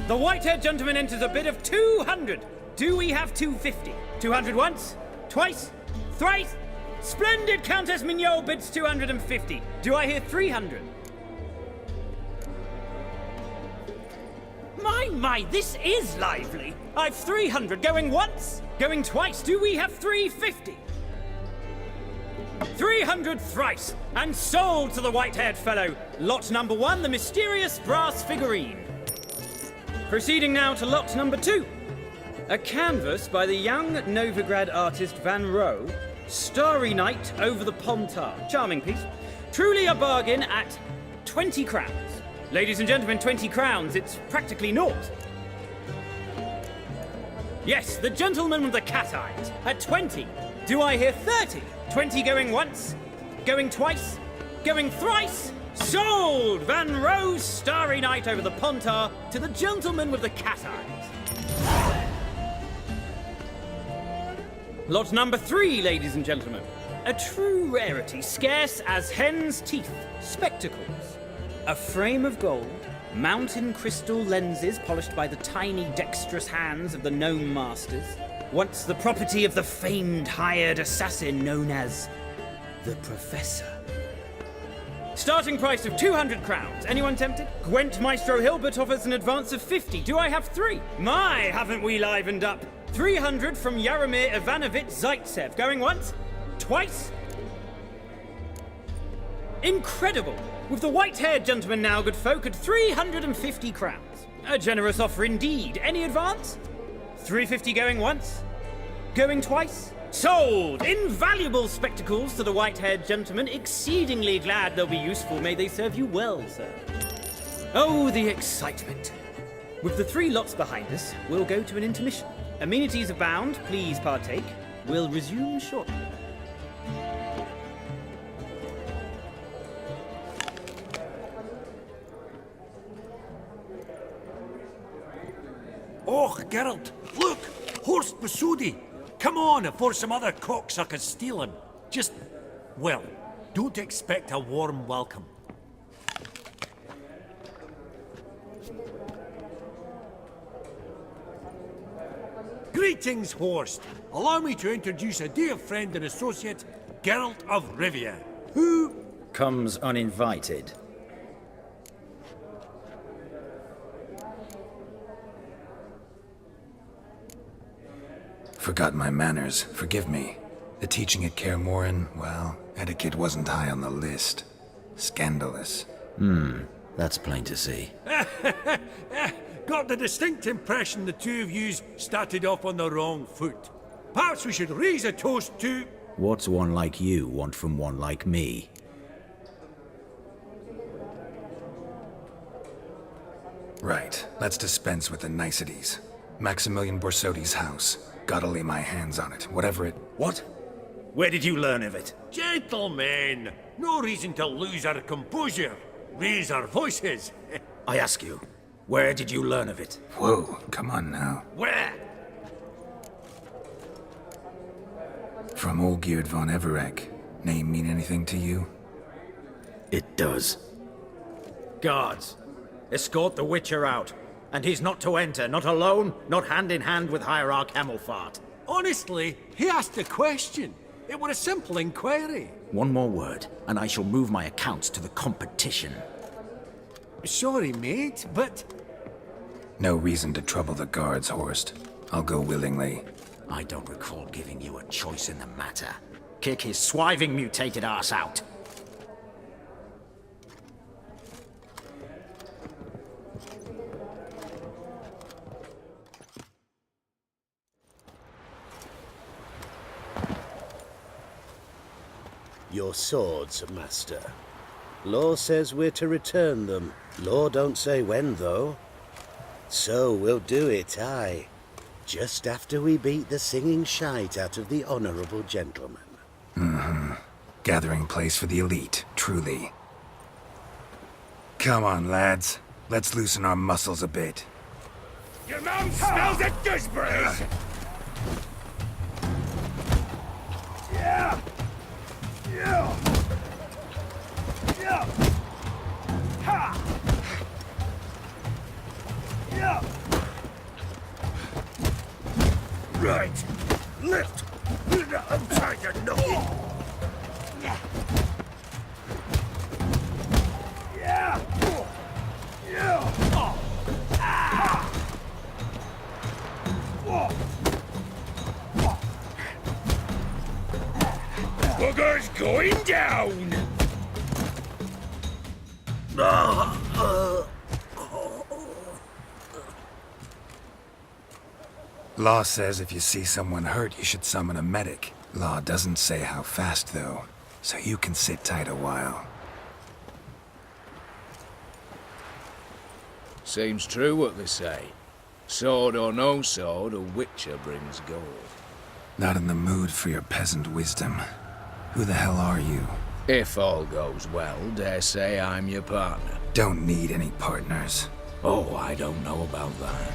The white-haired gentleman enters a bid of 200. Do we have 250? 200 once? Twice? Thrice? Splendid! Countess Mignol bids 250. Do I hear 300? My, this is lively. I've 300 going once, going twice. Do we have 350? 300 thrice, and sold to the white-haired fellow. Lot number 1, the mysterious brass figurine. Proceeding now to lot number 2. A canvas by the young Novigrad artist Van Rowe, Starry Night over the Pontar. Charming piece. Truly a bargain at 20 crowns. Ladies and gentlemen, 20 crowns, it's practically naught. Yes, the gentleman with the cat eyes, at 20. Do I hear 30? 20 going once, going twice, going thrice. Sold! Van Rowe's Starry Night over the Pontar to the gentleman with the cat eyes. Lot number 3, ladies and gentlemen. A true rarity, scarce as hen's teeth. Spectacles. A frame of gold, mountain crystal lenses polished by the tiny dexterous hands of the gnome masters, once the property of the famed hired assassin known as the Professor. Starting price of 200 crowns. Anyone tempted? Gwent Maestro Hilbert offers an advance of 50. Do I have 3? My, haven't we livened up? 300 from Yaromir Ivanovich Zaitsev. Going once? Twice? Incredible! With the white-haired gentleman now, good folk, at 350 crowns. A generous offer indeed. Any advance? 350 going once? Going twice? Sold! Invaluable spectacles to the white-haired gentleman. Exceedingly glad they'll be useful. May they serve you well, sir. Oh, the excitement. With the 3 lots behind us, we'll go to an intermission. Amenities abound. Please partake. We'll resume shortly. Oh, Geralt, look! Horst Basudi! Come on before some other cocksuckers steal him. Just, well, don't expect a warm welcome. Greetings, Horst. Allow me to introduce a dear friend and associate, Geralt of Rivia, who... comes uninvited. Forgot my manners. Forgive me. The teaching at Kaer Morhen, well, etiquette wasn't high on the list. Scandalous. That's plain to see. Got the distinct impression the two of yous started off on the wrong foot. Perhaps we should raise a toast to... What's one like you want from one like me? Right. Let's dispense with the niceties. Maximilian Borsodi's house. Gotta lay my hands on it, whatever it... What? Where did you learn of it? Gentlemen, no reason to lose our composure. Raise our voices. I ask you, where did you learn of it? Whoa, come on now. Where? From Olgierd von Everec. Name mean anything to you? It does. Guards, escort the Witcher out. And he's not to enter, not alone, not hand in hand with Hierarch Hamelfart. Honestly, he asked a question. It was a simple inquiry. One more word, and I shall move my accounts to the competition. Sorry, mate, but... No reason to trouble the guards, Horst. I'll go willingly. I don't recall giving you a choice in the matter. Kick his swiving mutated ass out. Your swords, master. Law says we're to return them. Law don't say when, though. So we'll do it, aye. Just after we beat the singing shite out of the honorable gentleman. Gathering place for the elite, truly. Come on, lads. Let's loosen our muscles a bit. Your mouth smells of gooseberries! Yeah! Yeah! Yeah! Ha! Yeah! Right. Lift! I'm trying to knock it! Yeah! Yeah! Booger's going down! Law says if you see someone hurt, you should summon a medic. Law doesn't say how fast, though, so you can sit tight a while. Seems true what they say. Sword or no sword, a witcher brings gold. Not in the mood for your peasant wisdom. Who the hell are you? If all goes well, dare say I'm your partner. Don't need any partners. Oh, I don't know about that.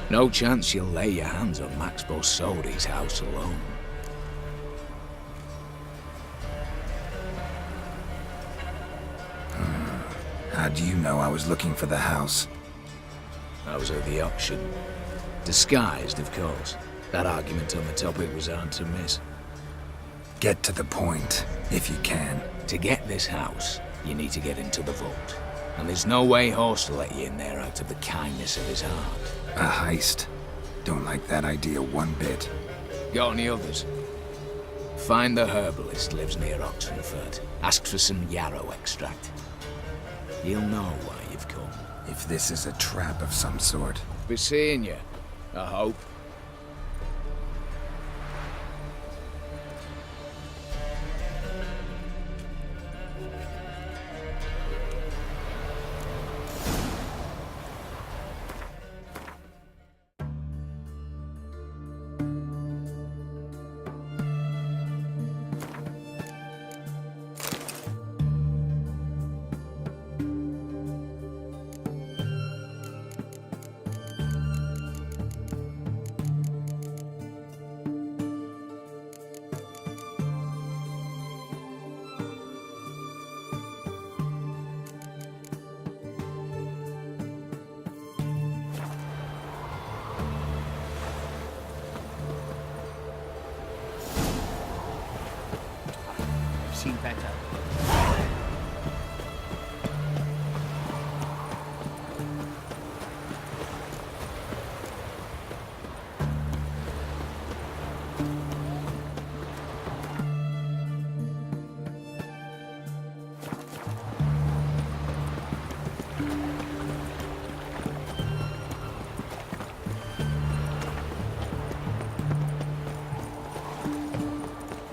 No chance you'll lay your hands on Max Borsodi's house alone. How do you know I was looking for the house? I was at the auction. Disguised, of course. That argument on the topic was hard to miss. Get to the point, if you can. To get this house, you need to get into the vault. And there's no way Horst will let you in there out of the kindness of his heart. A heist. Don't like that idea one bit. Got any others? Find the herbalist lives near Oxenfurt. Ask for some yarrow extract. He'll know why you've come. If this is a trap of some sort. Be seeing you, I hope. better.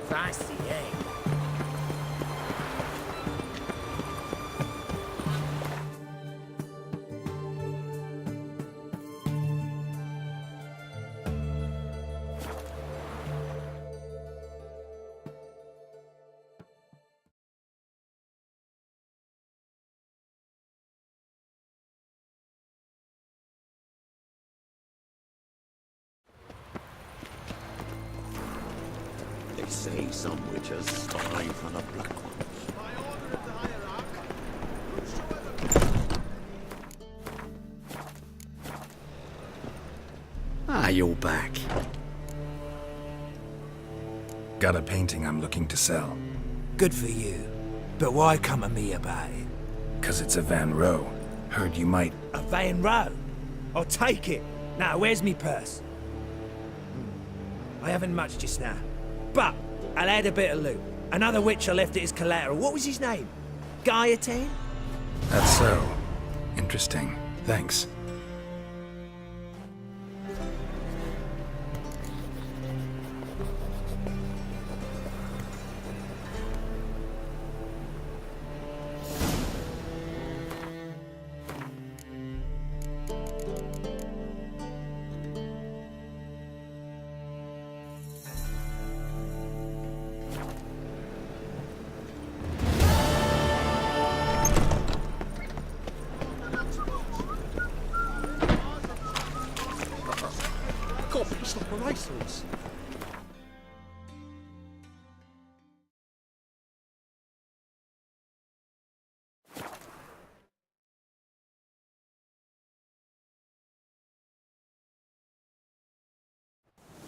Fancy, eh? They say some witches spy for the Black Ones. Ah, you're back. Got a painting I'm looking to sell. Good for you. But why come to me about it? 'Cause it's a Van Row. Heard you might... A Van Row? I'll take it. Now, where's me purse? I haven't much just now. But I'll add a bit of loot. Another witcher left it as collateral. What was his name? Guillotine? That's so. Interesting. Thanks. God, it's like a racehorse.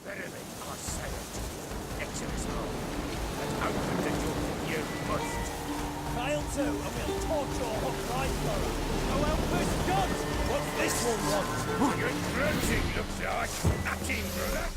Verily, I say it. Exodus home. And open the door for you must. Fail to, and we'll torch your hook right through. Oh, Elvis guns! What's this one want? You're grunting, looks like. Nothing, brother.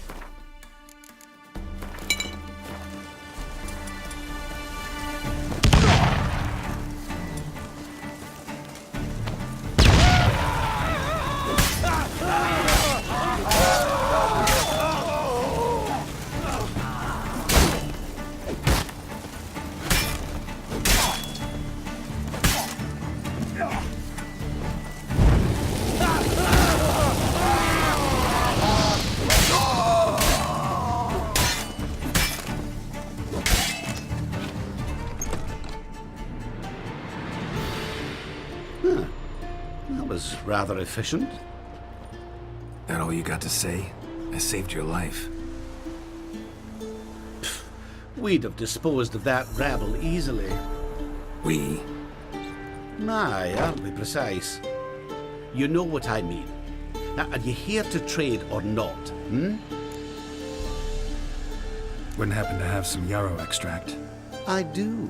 That was rather efficient. That all you got to say? I saved your life. We'd have disposed of that rabble easily. We? Aye, I'll be precise. You know what I mean. Now, are you here to trade or not, Wouldn't happen to have some yarrow extract. I do.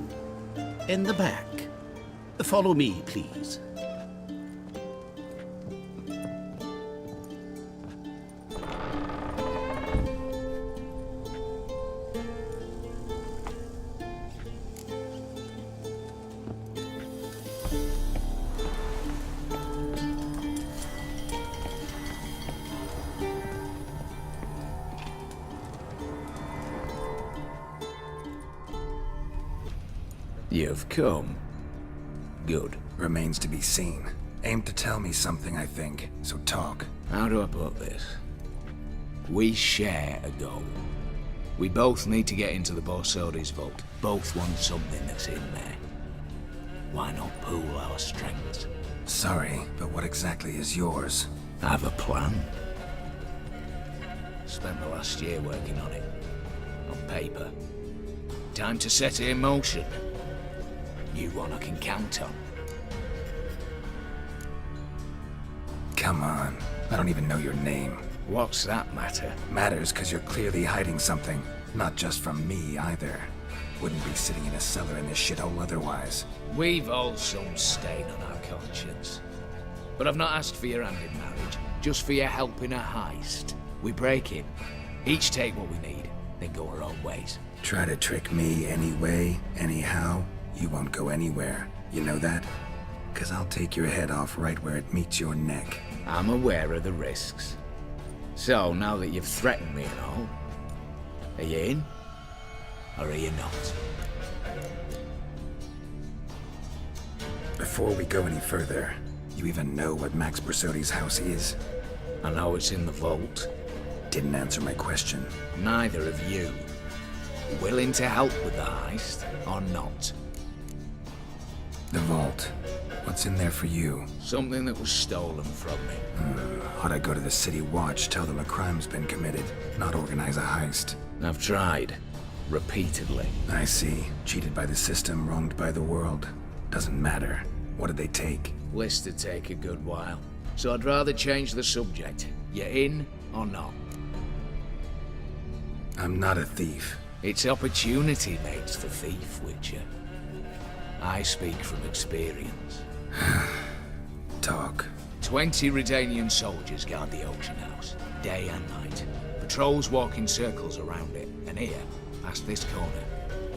In the back. Follow me, please. You've come. Good. Remains to be seen. Aim to tell me something, I think. So talk. How do I put this? We share a goal. We both need to get into the Borsodi's vault. Both want something that's in there. Why not pool our strengths? Sorry, but what exactly is yours? I have a plan. Spent the last year working on it. On paper. Time to set it in motion. You one I can count on. Come on. I don't even know your name. What's that matter? Matters because you're clearly hiding something. Not just from me, either. Wouldn't be sitting in a cellar in this shithole otherwise. We've all some stain on our conscience. But I've not asked for your hand in marriage, just for your help in a heist. We break in, each take what we need, then go our own ways. Try to trick me anyway, anyhow, you won't go anywhere. You know that? 'Cause I'll take your head off right where it meets your neck. I'm aware of the risks. So, now that you've threatened me and all, are you in? Or are you not? Before we go any further, you even know what Max Bersodi's house is? I know it's in the vault. Didn't answer my question. Neither of you. Willing to help with the heist, or not? The vault. What's in there for you? Something that was stolen from me. Ought I go to the City Watch, tell them a crime's been committed, not organize a heist? I've tried. Repeatedly. I see. Cheated by the system, wronged by the world. Doesn't matter. What did they take? List to take a good while. So I'd rather change the subject. You in or not? I'm not a thief. It's opportunity makes the thief, Witcher. I speak from experience. Talk. 20 Redanian soldiers guard the auction house, day and night. Patrols walk in circles around it, and here, past this corner,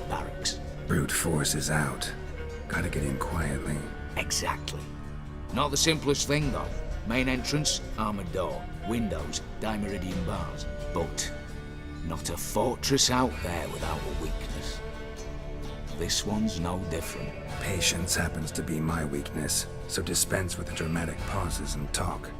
barracks. Brute force is out. Gotta get in quietly. Exactly. Not the simplest thing, though. Main entrance, armored door. Windows, dimeridian bars. But not a fortress out there without a weakness. This one's no different. Patience happens to be my weakness, so dispense with the dramatic pauses and talk.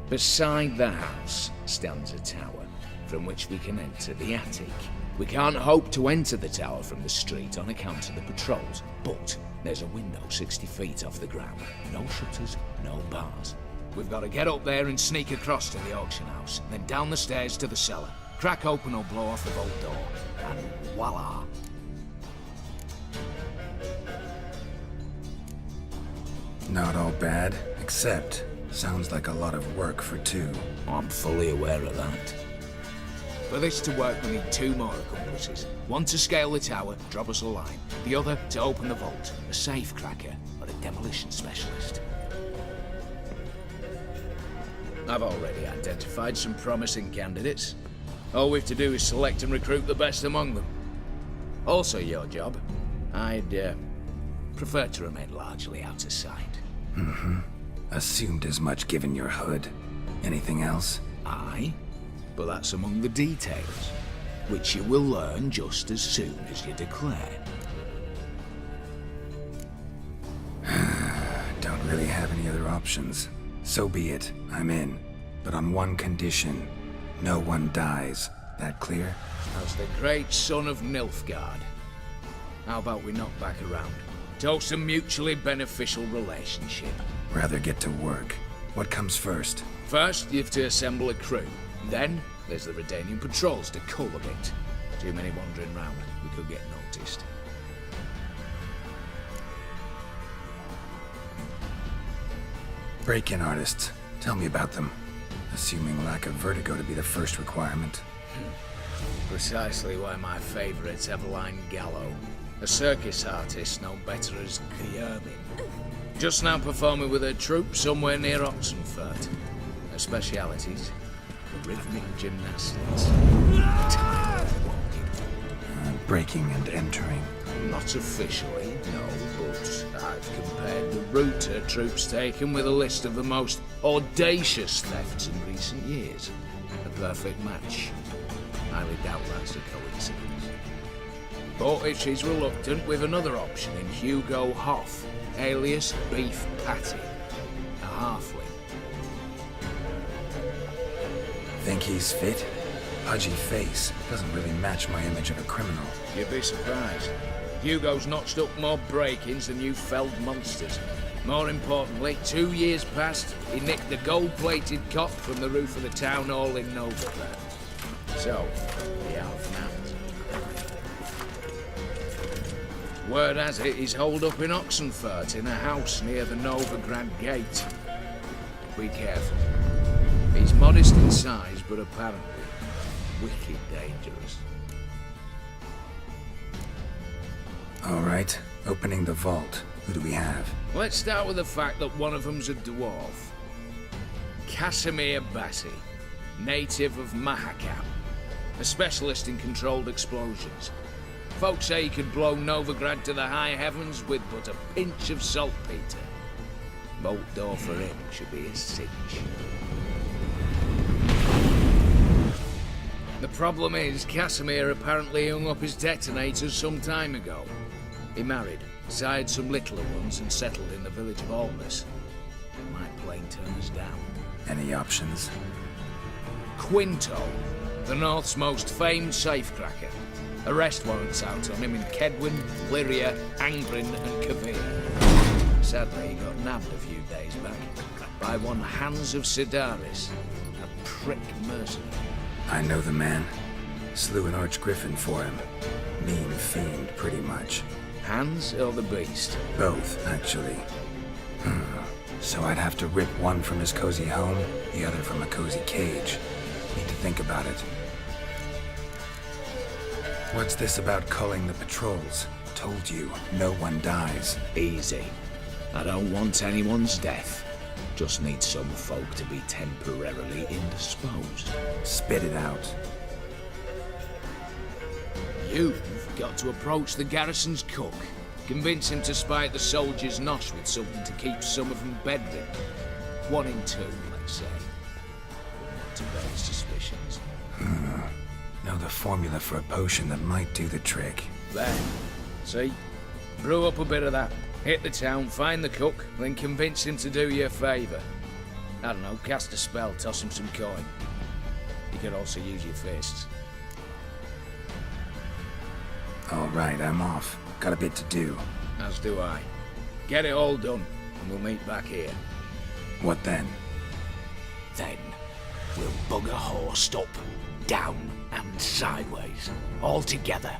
Beside the house stands a tower, from which we can enter the attic. We can't hope to enter the tower from the street on account of the patrols, but there's a window 60 feet off the ground. No shutters, no bars. We've got to get up there and sneak across to the auction house, then down the stairs to the cellar, crack open or blow off the vault door, and voila! Not all bad, except sounds like a lot of work for two. I'm fully aware of that. For this to work, we need 2 more accomplices. One to scale the tower, drop us a line. The other to open the vault, a safe cracker or a demolition specialist. I've already identified some promising candidates. All we have to do is select and recruit the best among them. Also your job. I'd prefer to remain largely out of sight. Assumed as much given your hood. Anything else? Aye, but that's among the details, which you will learn just as soon as you declare. Don't really have any other options. So be it, I'm in. But on one condition. No one dies. That clear? As the great son of Nilfgaard. How about we knock back around? Toast a mutually beneficial relationship. Rather get to work. What comes first? First, you have to assemble a crew. Then, there's the Redanian patrols to cull a bit. Too many wandering round, we could get noticed. Break-in artists. Tell me about them. Assuming lack of vertigo to be the first requirement. Precisely why my favourite's Eveline Gallo. A circus artist known better as the Ermine. Just now performing with her troupe somewhere near Oxenfurt. Her specialities, rhythmic gymnastics. Breaking and entering. Not officially, no, but I've compared the route her troupe's taken with a list of the most audacious thefts in recent years. A perfect match. Highly doubt that's a coincidence. But if she's reluctant, with another option in Hugo Hoff, alias Beef Patty, a halfling. Think he's fit? Pudgy face. Doesn't really match my image of a criminal. You'd be surprised. Hugo's notched up more break-ins than you felled monsters. More importantly, 2 years past, he nicked the gold-plated cop from the roof of the town hall in Novigrad. So, the half now. Word has it he's holed up in Oxenfurt in a house near the Novigrad gate. Be careful. He's modest in size, but apparently wicked dangerous. All right, opening the vault. Who do we have? Let's start with the fact that one of them's a dwarf. Casimir Bassi, native of Mahakam, a specialist in controlled explosions. Folks say he could blow Novigrad to the high heavens with but a pinch of saltpeter. Bolt door for him should be a cinch. The problem is, Casimir apparently hung up his detonators some time ago. He married, sired some littler ones, and settled in the village of Almas. Might plain turn us down. Any options? Quinto, the North's most famed safecracker. Arrest warrants out on him in Kedwin, Lyria, Angrin, and Kavir. Sadly, he got nabbed a few days back by one Hans of Sidaris, a prick mercenary. I know the man. Slew an archgriffin for him. Mean fiend, pretty much. Hans or the beast? Both, actually. So I'd have to rip one from his cozy home, the other from a cozy cage. Need to think about it. What's this about culling the patrols? Told you, no one dies. Easy. I don't want anyone's death. Just need some folk to be temporarily indisposed. Spit it out. You've got to approach the garrison's cook. Convince him to spite the soldiers' nosh with something to keep some of them bedridden. 1 in 2, let's say. To raise suspicions. Know the formula for a potion that might do the trick. There. See? Brew up a bit of that. Hit the town, find the cook, then convince him to do you a favour. I don't know, cast a spell, toss him some coin. You could also use your fists. All right, I'm off. Got a bit to do. As do I. Get it all done, and we'll meet back here. What then? Then, we'll bugger horsed up, down and sideways, all together.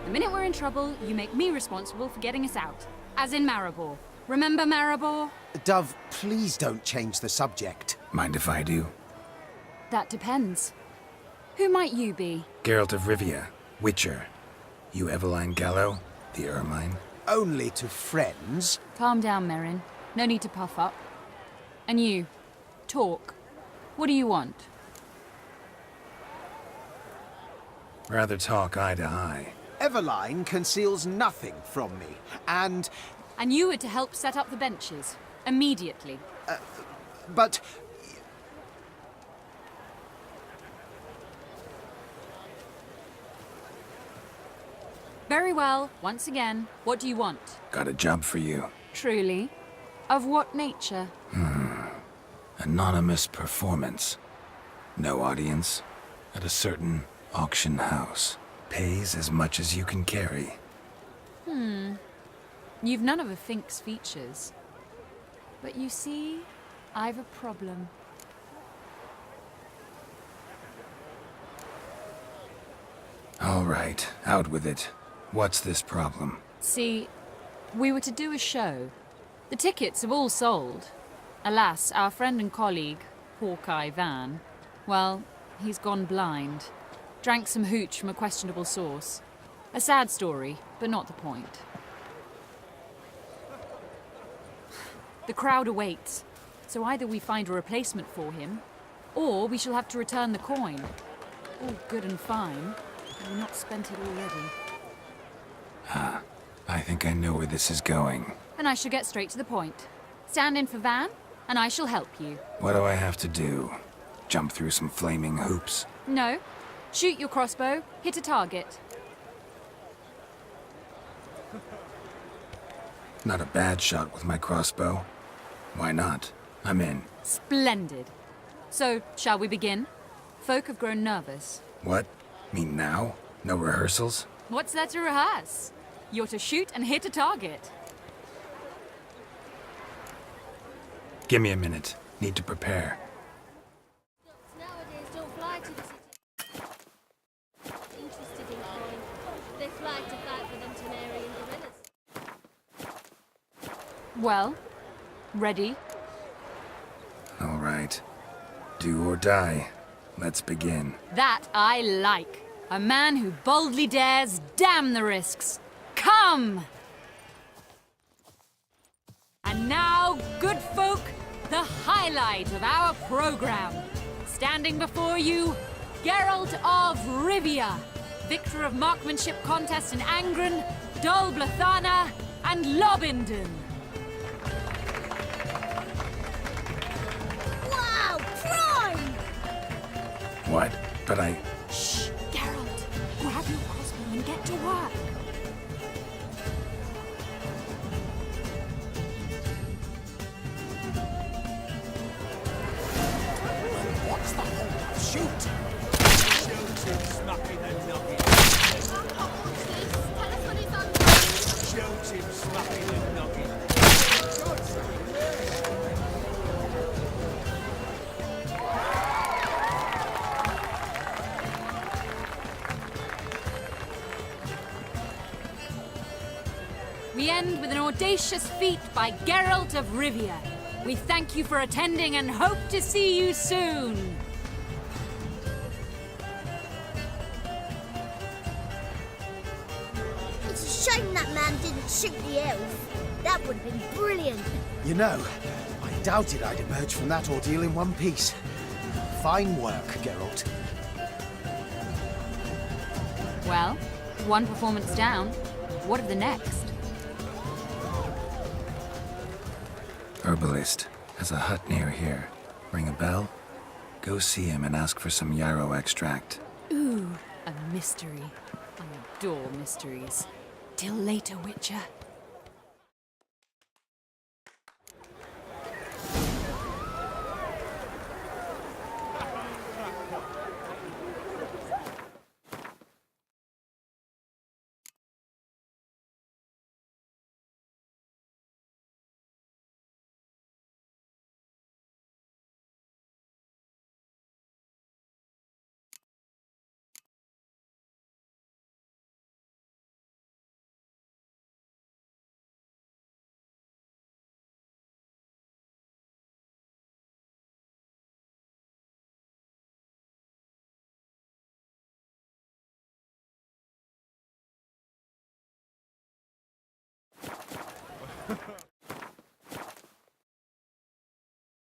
The minute we're in trouble, you make me responsible for getting us out. As in Maribor. Remember Maribor? Dove, please don't change the subject. Mind if I do? That depends. Who might you be? Geralt of Rivia, Witcher. You Eveline Gallo, the Ermine? Only to friends. Calm down, Merrin. No need to puff up. And you, talk. What do you want? Rather talk eye to eye. Eveline conceals nothing from me, and... And you were to help set up the benches. Immediately. But... Very well. Once again, what do you want? Got a job for you. Truly? Of what nature? Anonymous performance. No audience. At a certain auction house. pays as much as you can carry. You've none of a Fink's features. But you see, I've a problem. All right, out with it. What's this problem? See, we were to do a show. The tickets have all sold. Alas, our friend and colleague, Hawkeye Van, well, he's gone blind. Drank some hooch from a questionable source. A sad story, but not the point. The crowd awaits, so either we find a replacement for him, or we shall have to return the coin. All good and fine, but we've not spent it already. I think I know where this is going. And I shall get straight to the point. Stand in for Van, and I shall help you. What do I have to do? Jump through some flaming hoops? No. Shoot your crossbow, hit a target. Not a bad shot with my crossbow. Why not? I'm in. Splendid. So, shall we begin? Folk have grown nervous. What? Mean now? No rehearsals? What's there to rehearse? You're to shoot and hit a target. Give me a minute. Need to prepare. Nowadays don't fly to the city. Interested in coin. They fly to fight for them Temerian gorillas. Well, ready? All right. Do or die. Let's begin. That I like. A man who boldly dares, damn the risks. Come! And now, good folk, the highlight of our program. Standing before you, Geralt of Rivia, victor of marksmanship contests in Angren, Dol Blathana, and Lobindon. Wow, prime! What? But I... Shh, Geralt. Grab your crossbow and get to work. What's the hold? Shoot! Shoot him, smack him and knock him. Tell us what he's on. Shoot him, smack him and knock him. We end with an audacious feat by Geralt of Rivia. We thank you for attending and hope to see you soon. It's a shame that man didn't shoot the elf. That would have been brilliant. You know, I doubted I'd emerge from that ordeal in one piece. Fine work, Geralt. Well, one performance down. What of the next? Herbalist. Has a hut near here. Ring a bell? Go see him and ask for some yarrow extract. Ooh, a mystery. I adore mysteries. Till later, Witcher.